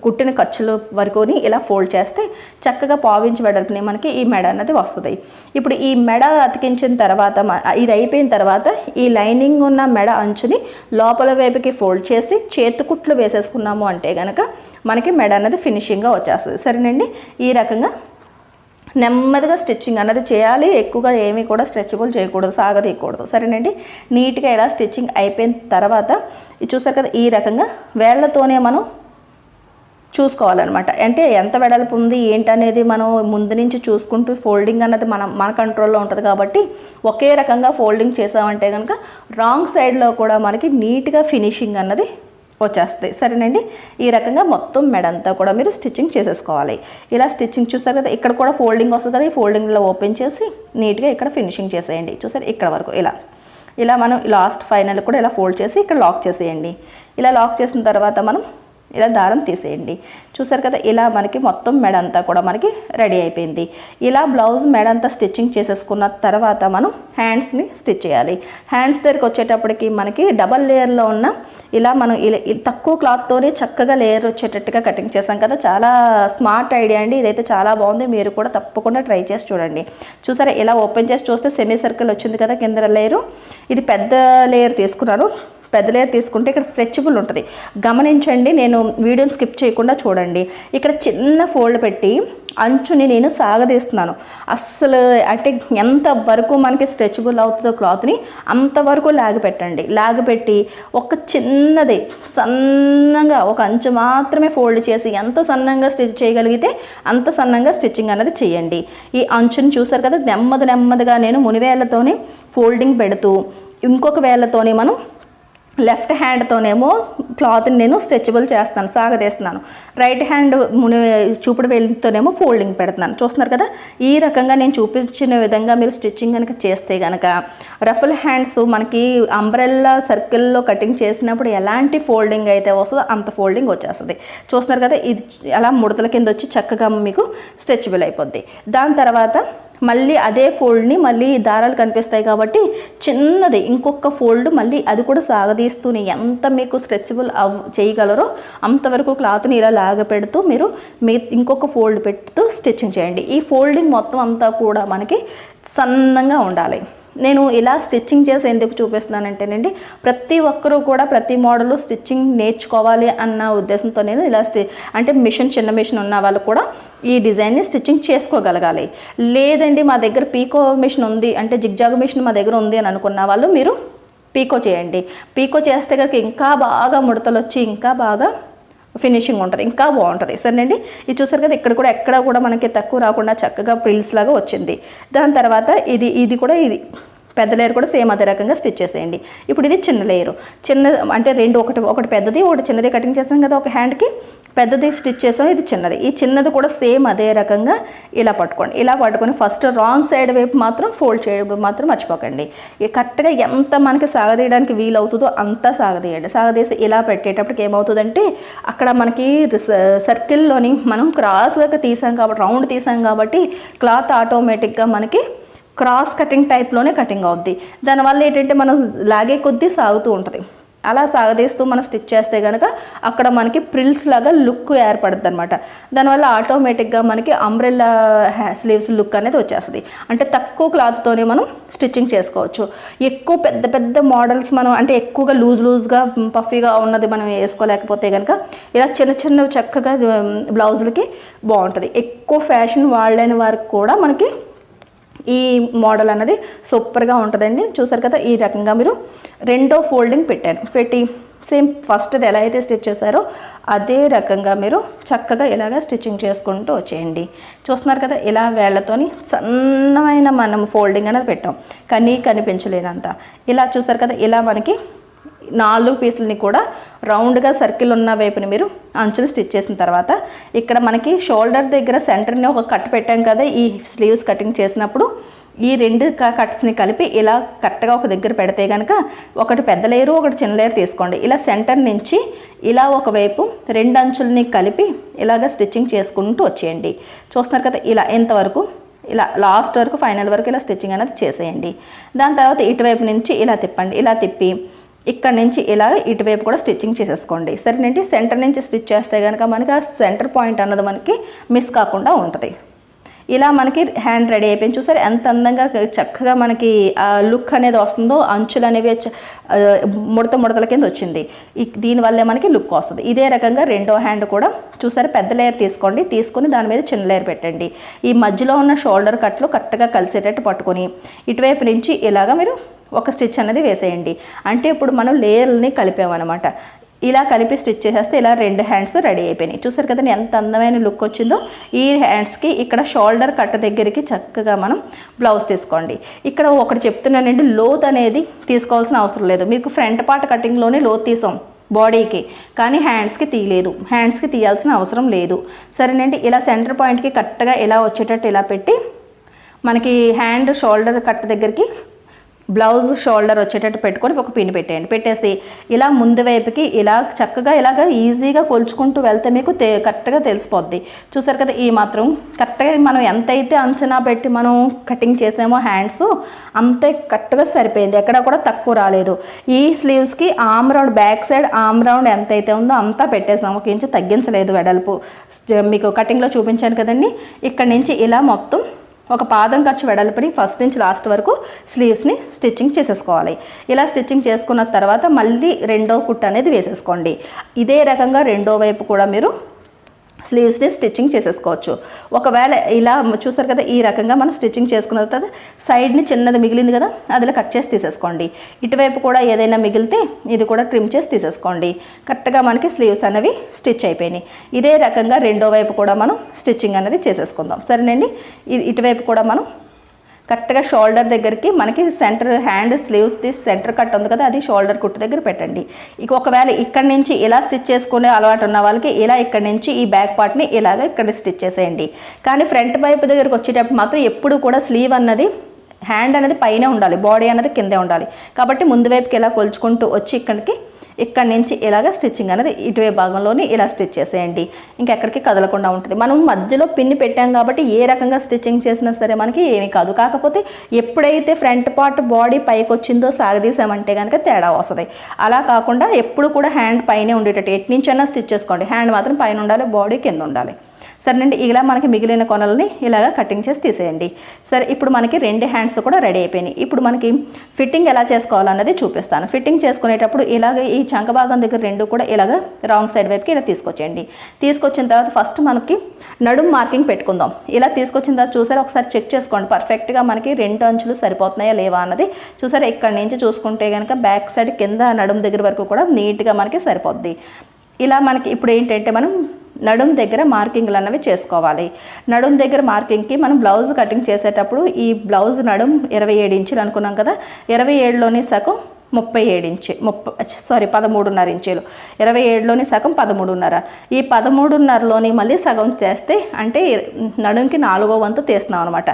కుట్టిన ఖర్చుల వరకుని ఇలా ఫోల్డ్ చేస్తే చక్కగా పావించి వెడల్పుని మనకి ఈ మెడ అన్నది వస్తుంది. ఇప్పుడు ఈ మెడ అతికించిన తర్వాత ఇది అయిపోయిన తర్వాత ఈ లైనింగ్ ఉన్న మెడ అంచుని లోపల వైపుకి ఫోల్డ్ చేసి చేతికుట్లు వేసేసుకున్నాము అంటే కనుక మనకి మెడ అన్నది ఫినిషింగ్గా వచ్చేస్తుంది. సరేనండి, ఈ రకంగా నెమ్మదిగా స్టిచ్చింగ్ అన్నది చేయాలి. ఎక్కువగా ఏమీ కూడా స్ట్రెచబుల్ చేయకూడదు, సాగదీయకూడదు. సరేనండి, నీట్గా ఇలా స్టిచ్చింగ్ అయిపోయిన తర్వాత చూస్తారు కదా, ఈ రకంగా వేళ్లతోనే మనం చూసుకోవాలన్నమాట. అంటే ఎంత వెడల్పు ఉంది ఏంటనేది మనం ముందు నుంచి చూసుకుంటూ ఫోల్డింగ్ అన్నది మన కంట్రోల్లో ఉంటుంది కాబట్టి ఒకే రకంగా ఫోల్డింగ్ చేసామంటే కనుక రాంగ్ సైడ్లో కూడా మనకి నీట్గా ఫినిషింగ్ అన్నది వచ్చేస్తాయి. సరేనండి, ఈ రకంగా మొత్తం మెడంతా కూడా మీరు స్టిచ్చింగ్ చేసేసుకోవాలి. ఇలా స్టిచ్చింగ్ చూస్తారు కదా, ఇక్కడ కూడా ఫోల్డింగ్ వస్తుంది కదా, ఈ ఫోల్డింగ్లో ఓపెన్ చేసి నీట్గా ఇక్కడ ఫినిషింగ్ చేసేయండి. చూసారు ఇక్కడ వరకు ఇలా మనం లాస్ట్ ఫైనల్ కూడా ఇలా ఫోల్డ్ చేసి ఇక్కడ లాక్ చేసేయండి. ఇలా లాక్ చేసిన తర్వాత మనం ఇలా దారం తీసేయండి. చూసారు కదా, ఇలా మనకి మొత్తం మెడ అంతా కూడా మనకి రెడీ అయిపోయింది. ఇలా బ్లౌజ్ మెడ అంతా స్టిచ్చింగ్ చేసేసుకున్న తర్వాత మనం హ్యాండ్స్ని స్టిచ్ చేయాలి. హ్యాండ్స్ దగ్గరికి వచ్చేటప్పటికి మనకి డబల్ లేయర్లో ఉన్న ఇలా మనం తక్కువ క్లాత్తోనే చక్కగా లేయర్ వచ్చేటట్టుగా కటింగ్ చేసాం కదా, చాలా స్మార్ట్ ఐడియా అండి. ఇదైతే చాలా బాగుంది, మీరు కూడా తప్పకుండా ట్రై చేసి చూడండి. చూసారా, ఇలా ఓపెన్ చేసి చూస్తే సెమీ సర్కిల్ వచ్చింది కదా కింద లేయరు. ఇది పెద్ద లేయర్ తీసుకున్నాను. పెద్ద లేయర్ తీసుకుంటే ఇక్కడ స్ట్రెచబుల్ ఉంటుంది. గమనించండి, నేను వీడియోని స్కిప్ చేయకుండా చూడండి. ఇక్కడ చిన్న ఫోల్డ్ పెట్టి అంచుని నేను సాగదీస్తున్నాను. అస్సలు అంటే ఎంత వరకు మనకి స్ట్రెచబుల్ అవుతుందో క్లాత్ని అంతవరకు లాగిపెట్టండి. లాగిపెట్టి ఒక చిన్నది సన్నగా ఒక అంచు మాత్రమే ఫోల్డ్ చేసి ఎంత సన్నంగా స్టిచ్ చేయగలిగితే అంత సన్నంగా స్టిచ్చింగ్ అనేది చేయండి. ఈ అంచుని చూసారు కదా, నెమ్మదిగా నేను మునివేళ్లతోనే ఫోల్డింగ్ పెడుతూ ఇంకొక వేళ్ళతోనే మనం లెఫ్ట్ హ్యాండ్తోనేమో క్లాత్ని నేను స్ట్రెచబుల్ చేస్తాను, సాగదీస్తున్నాను. రైట్ హ్యాండ్ చూపుడు వేలితోనేమో ఫోల్డింగ్ పెడుతున్నాను. చూస్తున్నారు కదా, ఈ రకంగా నేను చూపించిన విధంగా మీరు స్టిచ్చింగ్ కనుక చేస్తే కనుక రఫుల్ హ్యాండ్స్ మనకి అంబ్రెల్లా సర్కిల్లో కటింగ్ చేసినప్పుడు ఎలాంటి ఫోల్డింగ్ అయితే వస్తుందో అంత ఫోల్డింగ్ వచ్చేస్తుంది. చూస్తున్నారు కదా, ఇది అలా ముడతల కింద వచ్చి చక్కగా మీకు స్ట్రెచబుల్ అయిపోద్ది. దాని తర్వాత మళ్ళీ అదే ఫోల్డ్ని మళ్ళీ దారాలు కనిపిస్తాయి కాబట్టి చిన్నది ఇంకొక ఫోల్డ్ మళ్ళీ అది కూడా సాగదీస్తూనే ఎంత మీకు స్ట్రెచబుల్ చేయగలరో అంతవరకు క్లాత్ని ఇలా లాగపెడుతూ మీరు ఇంకొక ఫోల్డ్ పెడుతూ స్టిచ్చింగ్ చేయండి. ఈ ఫోల్డింగ్ మొత్తం అంతా కూడా మనకి సన్నంగా ఉండాలి. నేను ఇలా స్టిచ్చింగ్ చేసి ఎందుకు చూపిస్తున్నానంటేనండి, ప్రతి ఒక్కరూ కూడా ప్రతి మోడల్ స్టిచ్చింగ్ నేర్చుకోవాలి అన్న ఉద్దేశంతో నేను ఇలా అంటే చిన్న మిషన్ ఉన్న వాళ్ళు కూడా ఈ డిజైన్ని స్టిచ్చింగ్ చేసుకోగలగాలి. లేదండి మా దగ్గర పీకో మిషన్ ఉంది అంటే జిగ్జాగ్ మిషన్ మా దగ్గర ఉంది అని అనుకున్న వాళ్ళు మీరు పీకో చేయండి. పీకో చేస్తే కనుక ఇంకా బాగా ముడతలు వచ్చి ఇంకా బాగా ఫినిషింగ్ ఉంటుంది, ఇంకా బాగుంటుంది. సరేనండి, ఇది చూసారు కదా, ఇక్కడ కూడా ఎక్కడ కూడా మనకి తక్కువ రాకుండా చక్కగా ప్రిల్స్ లాగా వచ్చింది. దాని తర్వాత ఇది కూడా ఇది పెద్ద లేయర్ కూడా సేమ్ అదే రకంగా స్టిచ్ చేసేయండి. ఇప్పుడు ఇది చిన్న లేయరు, అంటే రెండు ఒకటి పెద్దది ఒకటి చిన్నది కటింగ్ చేసాం కదా, ఒక హ్యాండ్కి పెద్దది స్టిచ్ చేసాం, ఇది చిన్నది. ఈ చిన్నది కూడా సేమ్ అదే రకంగా ఇలా పట్టుకోండి. ఇలా పట్టుకొని ఫస్ట్ రాంగ్ సైడ్ వైపు మాత్రం ఫోల్డ్ చేయడం మాత్రం మర్చిపోకండి. కరెక్ట్గా ఎంత మనకి సాగదీయడానికి వీలు అవుతుందో అంతా సాగదీయండి. సాగదీసి ఇలా పెట్టేటప్పటికి ఏమవుతుందంటే అక్కడ మనకి సర్కిల్లోని మనం క్రాస్గా తీసాం కాబట్టి రౌండ్ తీసాం కాబట్టి క్లాత్ ఆటోమేటిక్గా మనకి క్రాస్ కటింగ్ టైప్లోనే కటింగ్ అవుద్ది. దానివల్ల ఏంటంటే మనం లాగే కొద్దీ సాగుతూ ఉంటుంది. అలా సాగదీస్తూ మనం స్టిచ్ చేస్తే కనుక అక్కడ మనకి ప్రిల్స్ లాగా లుక్ ఏర్పడుతుంది అనమాట. దానివల్ల ఆటోమేటిక్గా మనకి అంబ్రెల్లా స్లీవ్స్ లుక్ అనేది వచ్చేస్తుంది. అంటే తక్కువ క్లాత్తోనే మనం స్టిచ్చింగ్ చేసుకోవచ్చు. ఎక్కువ పెద్ద మోడల్స్ మనం అంటే ఎక్కువగా లూజ్గా పఫీగా ఉన్నది మనం వేసుకోలేకపోతే కనుక ఇలా చిన్న చక్కగా బ్లౌజులకి బాగుంటుంది. ఎక్కువ ఫ్యాషన్ వాళ్ళని వారికి కూడా మనకి ఈ మోడల్ అన్నది సూపర్గా ఉంటుందండి. చూసారు కదా, ఈ రకంగా మీరు రెండో ఫోల్డింగ్ పెట్టి సేమ్ ఫస్ట్ది ఎలా అయితే స్టిచ్ చేశారో అదే రకంగా మీరు చక్కగా ఇలాగ స్టిచ్చింగ్ చేసుకుంటూ వచ్చేయండి. చూస్తున్నారు కదా, ఇలా వేళ్ళతోని సన్నమైన మనం ఫోల్డింగ్ అనేది పెట్టాం, కనిపించలేనంత. ఇలా చూసారు కదా, ఇలా మనకి 4 పీసులని కూడా రౌండ్గా సర్కిల్ ఉన్న వైపుని మీరు అంచులు స్టిచ్ చేసిన తర్వాత ఇక్కడ మనకి షోల్డర్ దగ్గర సెంటర్ని ఒక కట్ పెట్టాం కదా, ఈ స్లీవ్స్ కటింగ్ చేసినప్పుడు ఈ 2 కట్స్ని కలిపి ఇలా కరెక్ట్గా ఒక దగ్గర పెడితే కనుక ఒకటి పెద్ద లేయరు ఒకటి చిన్న లేయర్ తీసుకోండి. ఇలా సెంటర్ నుంచి ఇలా ఒకవైపు 2 అంచుల్ని కలిపి ఇలాగ స్టిచ్చింగ్ చేసుకుంటూ వచ్చేయండి. చూస్తున్నారు కదా, ఇలా ఎంతవరకు ఇలా లాస్ట్ వరకు ఫైనల్ వరకు ఇలా స్టిచ్చింగ్ అనేది చేసేయండి. దాని తర్వాత ఇటువైపు నుంచి ఇలా తిప్పండి. ఇలా తిప్పి ఇక్కడ నుంచి ఇలా ఇటువైపు కూడా స్టిచ్చింగ్ చేసేసుకోండి. సరేనండి, సెంటర్ నుంచి స్టిచ్ చేస్తే కనుక మనకి ఆ సెంటర్ పాయింట్ అన్నది మనకి మిస్ కాకుండా ఉంటుంది. ఇలా మనకి హ్యాండ్ రెడీ అయిపోయింది. చూసారు ఎంత అందంగా చక్కగా మనకి లుక్ అనేది వస్తుందో. అంచులు అనేవి ముడతల కింద వచ్చింది. దీనివల్లే మనకి లుక్ వస్తుంది. ఇదే రకంగా రెండో హ్యాండ్ కూడా చూసారు పెద్ద లేయర్ తీసుకోండి. తీసుకొని దాని మీద చిన్న లేయర్ పెట్టండి. ఈ మధ్యలో ఉన్న షోల్డర్ కట్లు కరెక్ట్గా కలిసేటట్టు పట్టుకొని ఇటువైపు నుంచి ఇలాగా మీరు ఒక స్టిచ్ అనేది వేసేయండి. అంటే ఇప్పుడు మనం లేయర్ని కలిపామన్నమాట. ఇలా కలిపి స్టిచ్ చేసేస్తే ఇలా రెండు హ్యాండ్స్ రెడీ అయిపోయినాయి. చూసారు కదండి ఎంత అందమైన లుక్ వచ్చిందో. ఈ హ్యాండ్స్కి ఇక్కడ షోల్డర్ కట్ దగ్గరికి చక్కగా మనం బ్లౌజ్ తీసుకోండి. ఇక్కడ ఒకటి చెప్తున్నానండి, లోత్ అనేది తీసుకోవాల్సిన అవసరం లేదు. మీకు ఫ్రంట్ పార్ట్ కటింగ్లోనే లోత్ తీసాం బాడీకి, కానీ హ్యాండ్స్కి తీయలేదు. హ్యాండ్స్కి తీయాల్సిన అవసరం లేదు. సరేనండి, ఇలా సెంటర్ పాయింట్కి కరెక్ట్గా ఇలా వచ్చేటట్టు ఇలా పెట్టి మనకి హ్యాండ్ షోల్డర్ కట్ దగ్గరికి బ్లౌజ్ షోల్డర్ వచ్చేటట్టు పెట్టుకొని ఒక పిన్ పెట్టేయండి. పెట్టేసి ఇలా ముందు వైపుకి ఇలా చక్కగా ఇలాగ ఈజీగా కొలుచుకుంటూ వెళ్తే మీకు కరెక్ట్గా తెలిసిపోద్ది. చూసారు కదా, ఈ మాత్రం కరెక్ట్గా మనం ఎంతైతే అంచనా పెట్టి మనం కటింగ్ చేసామో హ్యాండ్స్ అంతే కరెక్ట్గా సరిపోయింది. ఎక్కడ కూడా తక్కువ రాలేదు. ఈ స్లీవ్స్కి arm round back side arm round ఎంతైతే ఉందో అంతా పెట్టేసాము. ఒక ఇంచు తగ్గించలేదు వెడల్పు. మీకు కటింగ్లో చూపించాను కదండి. ఇక్కడ నుంచి ఇలా మొత్తం ఒక పాదం ఖర్చు వెడల్పుని ఫస్ట్ నుంచి లాస్ట్ వరకు స్లీవ్స్ని స్టిచ్చింగ్ చేసేసుకోవాలి. ఇలా స్టిచ్చింగ్ చేసుకున్న తర్వాత మళ్ళీ రెండో కుట్టు అనేది వేసేసుకోండి. ఇదే రకంగా రెండో వైపు కూడా మీరు స్లీవ్స్ని స్టిచ్చింగ్ చేసేసుకోవచ్చు. ఒకవేళ ఇలా చూసారు కదా, ఈ రకంగా మనం స్టిచ్చింగ్ చేసుకున్న తర్వాత సైడ్ని చిన్నది మిగిలింది కదా, అదిలా కట్ చేసి తీసేసుకోండి. ఇటువైపు కూడా ఏదైనా మిగిలితే ఇది కూడా ట్రిమ్ చేసి తీసేసుకోండి. కరెక్ట్గా మనకి స్లీవ్స్ అనేవి స్టిచ్ అయిపోయినాయి. ఇదే రకంగా రెండో వైపు కూడా మనం స్టిచ్చింగ్ అనేది చేసేసుకుందాం. సరేనండి, ఇటువైపు కూడా మనం కరెక్ట్గా షోల్డర్ దగ్గరికి మనకి centre hand sleeves centre cut ఉంది కదా, అది షోల్డర్ కుట్టు దగ్గర పెట్టండి. ఇక ఒకవేళ ఇక్కడి నుంచి ఇలా స్టిచ్ చేసుకునే అలవాటు ఉన్న వాళ్ళకి ఇలా ఇక్కడి నుంచి ఈ బ్యాక్ పార్ట్ని ఇలాగ ఇక్కడ స్టిచ్ చేసేయండి. కానీ ఫ్రంట్ వైపు దగ్గరికి వచ్చేటప్పుడు మాత్రం ఎప్పుడు కూడా స్లీవ్ అన్నది హ్యాండ్ అనేది పైనే ఉండాలి, బాడీ అనేది కిందే ఉండాలి. కాబట్టి ముందు వైపుకి ఇలా కొలుచుకుంటూ వచ్చి ఇక్కడి నుంచి ఇలాగ స్టిచ్చింగ్ అనేది ఇటువే భాగంలోని ఇలా స్టిచ్ చేసేయండి. ఇంకెక్కడికి కదలకుండా ఉంటుంది. మనం మధ్యలో పిన్ని పెట్టాం కాబట్టి ఏ రకంగా స్టిచ్చింగ్ చేసినా సరే మనకి ఏమీ కాదు. కాకపోతే ఎప్పుడైతే ఫ్రంట్ పార్ట్ బాడీ పైకి వచ్చిందో సాగదీసామంటే కనుక తేడా వస్తుంది. అలా కాకుండా ఎప్పుడు కూడా హ్యాండ్ పైనే ఉండేటట్టు ఎటు నుంచైనా స్టిచ్ చేసుకోండి. హ్యాండ్ మాత్రం పైన ఉండాలి, బాడీ కింద ఉండాలి. సరేనండి, ఇలా మనకి మిగిలిన కొనల్ని ఇలాగా కటింగ్ చేసి తీసేయండి. సరే, ఇప్పుడు మనకి రెండు హ్యాండ్స్ కూడా రెడీ అయిపోయినాయి. ఇప్పుడు మనకి ఫిట్టింగ్ ఎలా చేసుకోవాలన్నది చూపిస్తాను. ఫిట్టింగ్ చేసుకునేటప్పుడు ఇలాగ ఈ చంక భాగం దగ్గర రెండు కూడా ఇలాగ రాంగ్ సైడ్ వైపుకి ఇలా తీసుకొచ్చేయండి. తీసుకొచ్చిన తర్వాత ఫస్ట్ మనకి నడుం మార్కింగ్ పెట్టుకుందాం. ఇలా తీసుకొచ్చిన తర్వాత చూసారా, ఒకసారి చెక్ చేసుకోండి పర్ఫెక్ట్గా మనకి రెండు అంచులు సరిపోతున్నాయా లేవా అన్నది. చూసారా, ఇక్కడి నుంచి చూసుకుంటే కనుక బ్యాక్ సైడ్ కింద నడుం దగ్గర వరకు కూడా నీట్గా మనకి సరిపోద్ది. ఇలా మనకి ఇప్పుడు ఏంటంటే మనం నడుం దగ్గర మార్కింగ్లు అన్నవి చేసుకోవాలి. నడుం దగ్గర మార్కింగ్కి మనం బ్లౌజ్ కటింగ్ చేసేటప్పుడు ఈ బ్లౌజ్ నడుం 27 ఇంచులు అనుకున్నాం కదా, 27లోని సగం 37 ఇంచు 13.5 ఇంచులు. 27లోని సగం 13.5. ఈ 13.5లోని మళ్ళీ సగం చేస్తే అంటే నడుంకి 4వ వంతు తీస్తున్నాం అనమాట.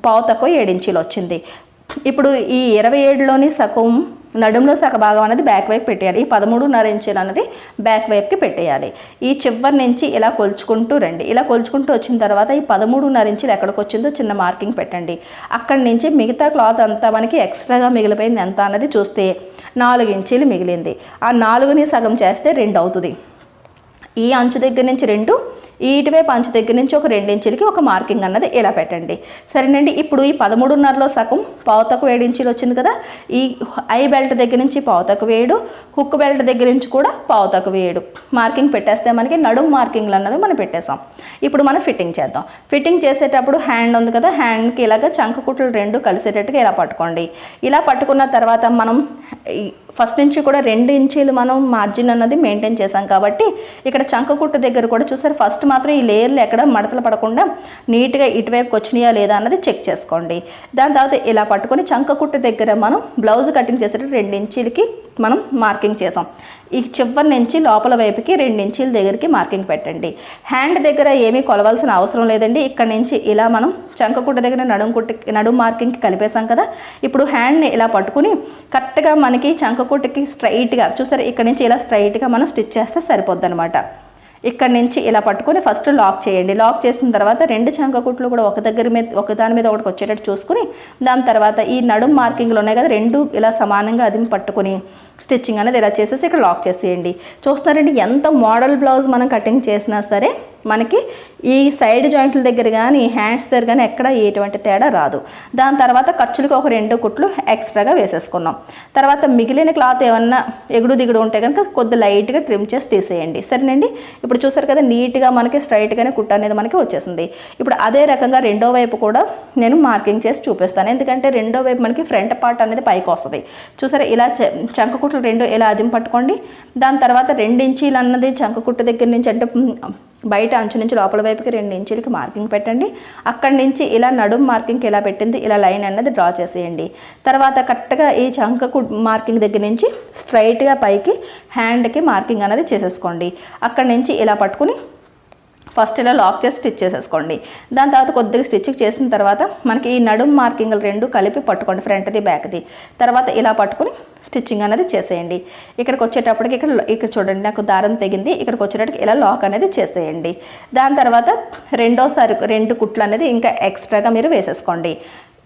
పావు తక్కువ 7 ఇంచులు వచ్చింది. ఇప్పుడు ఈ 27లోని సగం నడుంలో సగ భాగం అనేది బ్యాక్ వైపు పెట్టేయాలి. ఈ 13.5 ఇంచులు అనేది బ్యాక్ వైపుకి పెట్టేయాలి. ఈ చివరి నుంచి ఇలా కొలుచుకుంటూ రండి. ఇలా కొలుచుకుంటూ వచ్చిన తర్వాత ఈ 13.5 ఇంచులు ఎక్కడికి వచ్చిందో చిన్న మార్కింగ్ పెట్టండి. అక్కడి నుంచి మిగతా క్లాత్ అంతా మనకి ఎక్స్ట్రాగా మిగిలిపోయింది ఎంత అన్నది చూస్తే 4 ఇంచులు మిగిలింది. ఆ 4ని సగం చేస్తే 2 అవుతుంది. ఈ అంచు దగ్గర నుంచి 2, ఈ ఇటువైపు అంచు దగ్గర నుంచి ఒక 2 ఇంచులకి ఒక మార్కింగ్ అన్నది ఇలా పెట్టండి. సరేనండి, ఇప్పుడు ఈ 13.5లో సగం పావు తక్కువ 7 ఇంచులు వచ్చింది కదా, ఈ ఐ బెల్ట్ దగ్గర నుంచి పావు తక్కువ 7, హుక్ బెల్ట్ దగ్గర నుంచి కూడా పావు తక్కువ 7 మార్కింగ్ పెట్టేస్తే మనకి నడుం మార్కింగ్లు అన్నది మనం పెట్టేసాం. ఇప్పుడు మనం ఫిట్టింగ్ చేద్దాం. ఫిట్టింగ్ చేసేటప్పుడు హ్యాండ్ ఉంది కదా, హ్యాండ్కి ఇలాగ చంక కుట్లు 2 కలిసేటట్టుగా ఇలా పట్టుకోండి. ఇలా పట్టుకున్న తర్వాత మనం ఫస్ట్ నుంచి కూడా 2 ఇంచీలు మనం మార్జిన్ అన్నది మెయింటైన్ చేసాం కాబట్టి ఇక్కడ చంక కుట్టు దగ్గర కూడా చూసారు, ఫస్ట్ మాత్రం ఈ లేయర్లు ఎక్కడ మడతలు పడకుండా నీట్గా ఇటువైపుకి వచ్చినాయా లేదా అన్నది చెక్ చేసుకోండి. దాని తర్వాత ఇలా పట్టుకొని చంక కుట్టు దగ్గర మనం బ్లౌజ్ కటింగ్ చేసేటప్పుడు 2 ఇంచీలకి మనం మార్కింగ్ చేసాం. ఈ చివరి నుంచి లోపల వైపుకి 2 ఇంచీల దగ్గరికి మార్కింగ్ పెట్టండి. హ్యాండ్ దగ్గర ఏమీ కొలవాల్సిన అవసరం లేదండి. ఇక్కడ నుంచి ఇలా మనం చంకకుట్ట దగ్గర నడుం మార్కింగ్కి కలిపేసాం కదా, ఇప్పుడు హ్యాండ్ని ఇలా పట్టుకుని కరెక్ట్గా మనకి చంకకుట్టకి స్ట్రైట్గా చూసారు, ఇక్కడ నుంచి ఇలా స్ట్రైట్గా మనం స్టిచ్ చేస్తే సరిపోద్ది అనమాట. ఇక్కడ నుంచి ఇలా పట్టుకొని ఫస్ట్ లాక్ చేయండి. లాక్ చేసిన తర్వాత 2 చంకకుట్లు కూడా ఒకదాని మీద ఒకటికి వచ్చేటట్టు చూసుకుని దాని తర్వాత ఈ నడుం మార్కింగ్లు ఉన్నాయి కదా, 2 ఇలా సమానంగా అది పట్టుకుని స్టిచ్చింగ్ అనేది ఇలా చేసేసి ఇక్కడ లాక్ చేసేయండి. చూస్తున్నారండి ఎంత మోడల్ బ్లౌజ్ మనం కటింగ్ చేసినా సరే మనకి ఈ సైడ్ జాయింట్ల దగ్గర కానీ హ్యాండ్స్ దగ్గర కానీ ఎక్కడ ఎటువంటి తేడా రాదు. దాని తర్వాత ఖర్చులకు ఒక 2 కుట్లు ఎక్స్ట్రాగా వేసేసుకున్నాం. తర్వాత మిగిలిన క్లాత్ ఏమన్నా ఎగుడు దిగుడు ఉంటే కనుక కొద్ది లైట్గా ట్రిమ్ చేసి తీసేయండి. సరేనండి, ఇప్పుడు చూసారు కదా నీట్గా మనకి స్ట్రైట్గానే కుట్ట అనేది మనకి వచ్చేసింది. ఇప్పుడు అదే రకంగా రెండో వైపు కూడా నేను మార్కింగ్ చేసి చూపిస్తాను. ఎందుకంటే రెండో వైపు మనకి ఫ్రంట్ పార్ట్ అనేది పైకి వస్తుంది. చూసారా ఇలా చంక కుట్లు 2 ఇలా అదిం పట్టుకోండి. దాని తర్వాత 2 ఇంచీలు అన్నది చంక కుట్టు దగ్గర నుంచి అంటే బయట అంచు నుంచి లోపల వైపుకి 2 ఇంచీలకి మార్కింగ్ పెట్టండి. అక్కడి నుంచి ఇలా నడుం మార్కింగ్కి ఇలా పెట్టింది ఇలా లైన్ అన్నది డ్రా చేసేయండి. తర్వాత కరెక్ట్గా ఈ చంక మార్కింగ్ దగ్గర నుంచి స్ట్రైట్గా పైకి హ్యాండ్కి మార్కింగ్ అనేది చేసేసుకోండి. అక్కడి నుంచి ఇలా పట్టుకుని ఫస్ట్ ఇలా లాక్ చేసి స్టిచ్ చేసేసుకోండి. దాని తర్వాత కొద్దిగా స్టిచ్చింగ్ చేసిన తర్వాత మనకి ఈ నడుం మార్కింగ్లు 2 కలిపి పట్టుకోండి, ఫ్రంట్ది బ్యాక్ది. తర్వాత ఇలా పట్టుకుని స్టిచ్చింగ్ అనేది చేసేయండి. ఇక్కడికి వచ్చేటప్పటికి ఇక్కడ చూడండి నాకు దారం తెగింది. ఇక్కడికి వచ్చేటప్పటికి ఇలా లాక్ అనేది చేసేయండి. దాని తర్వాత రెండోసారి 2 కుట్లు అనేది ఇంకా ఎక్స్ట్రాగా మీరు వేసేసుకోండి.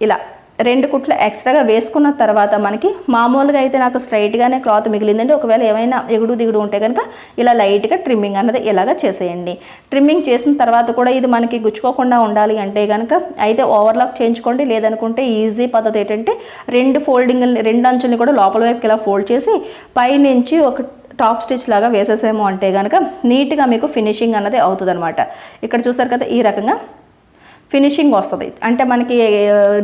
ఇలా 2 కుట్లు ఎక్స్ట్రాగా వేసుకున్న తర్వాత మనకి మామూలుగా అయితే నాకు స్ట్రైట్గానే క్లాత్ మిగిలిందండి. ఒకవేళ ఏమైనా ఎగుడు దిగుడు ఉంటే కనుక ఇలా లైట్గా ట్రిమ్మింగ్ అన్నది ఇలాగా చేసేయండి. ట్రిమ్మింగ్ చేసిన తర్వాత కూడా ఇది మనకి గుచ్చుకోకుండా ఉండాలి అంటే కనుక అయితే ఓవర్లాక్ చేయించుకోండి. లేదనుకుంటే ఈజీ పద్ధతి ఏంటంటే 2 అంచుల్ని కూడా లోపల వైపుకి ఇలా ఫోల్డ్ చేసి పైనుంచి ఒక టాప్ స్టిచ్ లాగా వేసేసాము అంటే కనుక నీట్గా మీకు ఫినిషింగ్ అన్నది అవుతుంది అనమాట. ఇక్కడ చూసారు కదా ఈ రకంగా ఫినిషింగ్ వస్తుంది. అంటే మనకి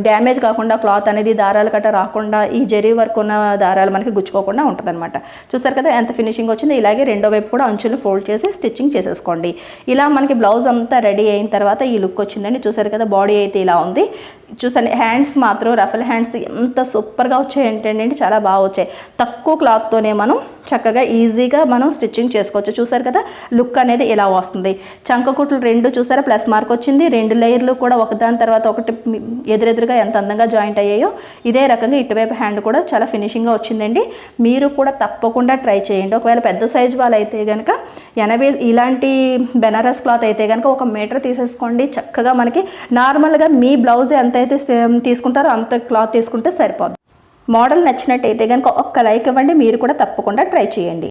డ్యామేజ్ కాకుండా క్లాత్ అనేది దారాలు కట్ట రాకుండా ఈ జరీ వర్క్ ఉన్న దారాలు మనకి గుచ్చుకోకుండా ఉంటుంది అనమాట. చూసారు కదా ఎంత ఫినిషింగ్ వచ్చింది. ఇలాగే రెండో వైపు కూడా అంచులు ఫోల్డ్ చేసి స్టిచ్చింగ్ చేసేసుకోండి. ఇలా మనకి బ్లౌజ్ అంతా రెడీ అయిన తర్వాత ఈ లుక్ వచ్చిందండి. చూసారు కదా బాడీ అయితే ఇలా ఉంది. చూసాను హ్యాండ్స్ మాత్రం రఫల్ హ్యాండ్స్ ఎంత సూపర్గా వచ్చాయి ఏంటంటే చాలా బాగా వచ్చాయి. తక్కువ క్లాత్తోనే మనం చక్కగా ఈజీగా మనం స్టిచ్చింగ్ చేసుకోవచ్చు. చూసారు కదా లుక్ అనేది ఇలా వస్తుంది. చంక కుట్లు 2 చూసారా ప్లస్ మార్క్ వచ్చింది. 2 లేయర్లు కూడా ఒకదాని తర్వాత ఒకటి ఎదురెదురుగా ఎంత అందంగా జాయింట్ అయ్యాయో ఇదే రకంగా ఇటువైపు హ్యాండ్ కూడా చాలా ఫినిషింగ్గా వచ్చిందండి. మీరు కూడా తప్పకుండా ట్రై చేయండి. ఒకవేళ పెద్ద సైజు వాళ్ళు అయితే కనుక 80 ఇలాంటి బెనారస్ క్లాత్ అయితే కనుక 1 మీటర్ తీసేసుకోండి. చక్కగా మనకి నార్మల్గా మీ బ్లౌజ్ ఎంతైతే తీసుకుంటారో అంత క్లాత్ తీసుకుంటే సరిపోతుంది. మోడల్ నచ్చినట్టయితే కనుక ఒక్క లైక్ ఇవ్వండి. మీరు కూడా తప్పకుండా ట్రై చేయండి.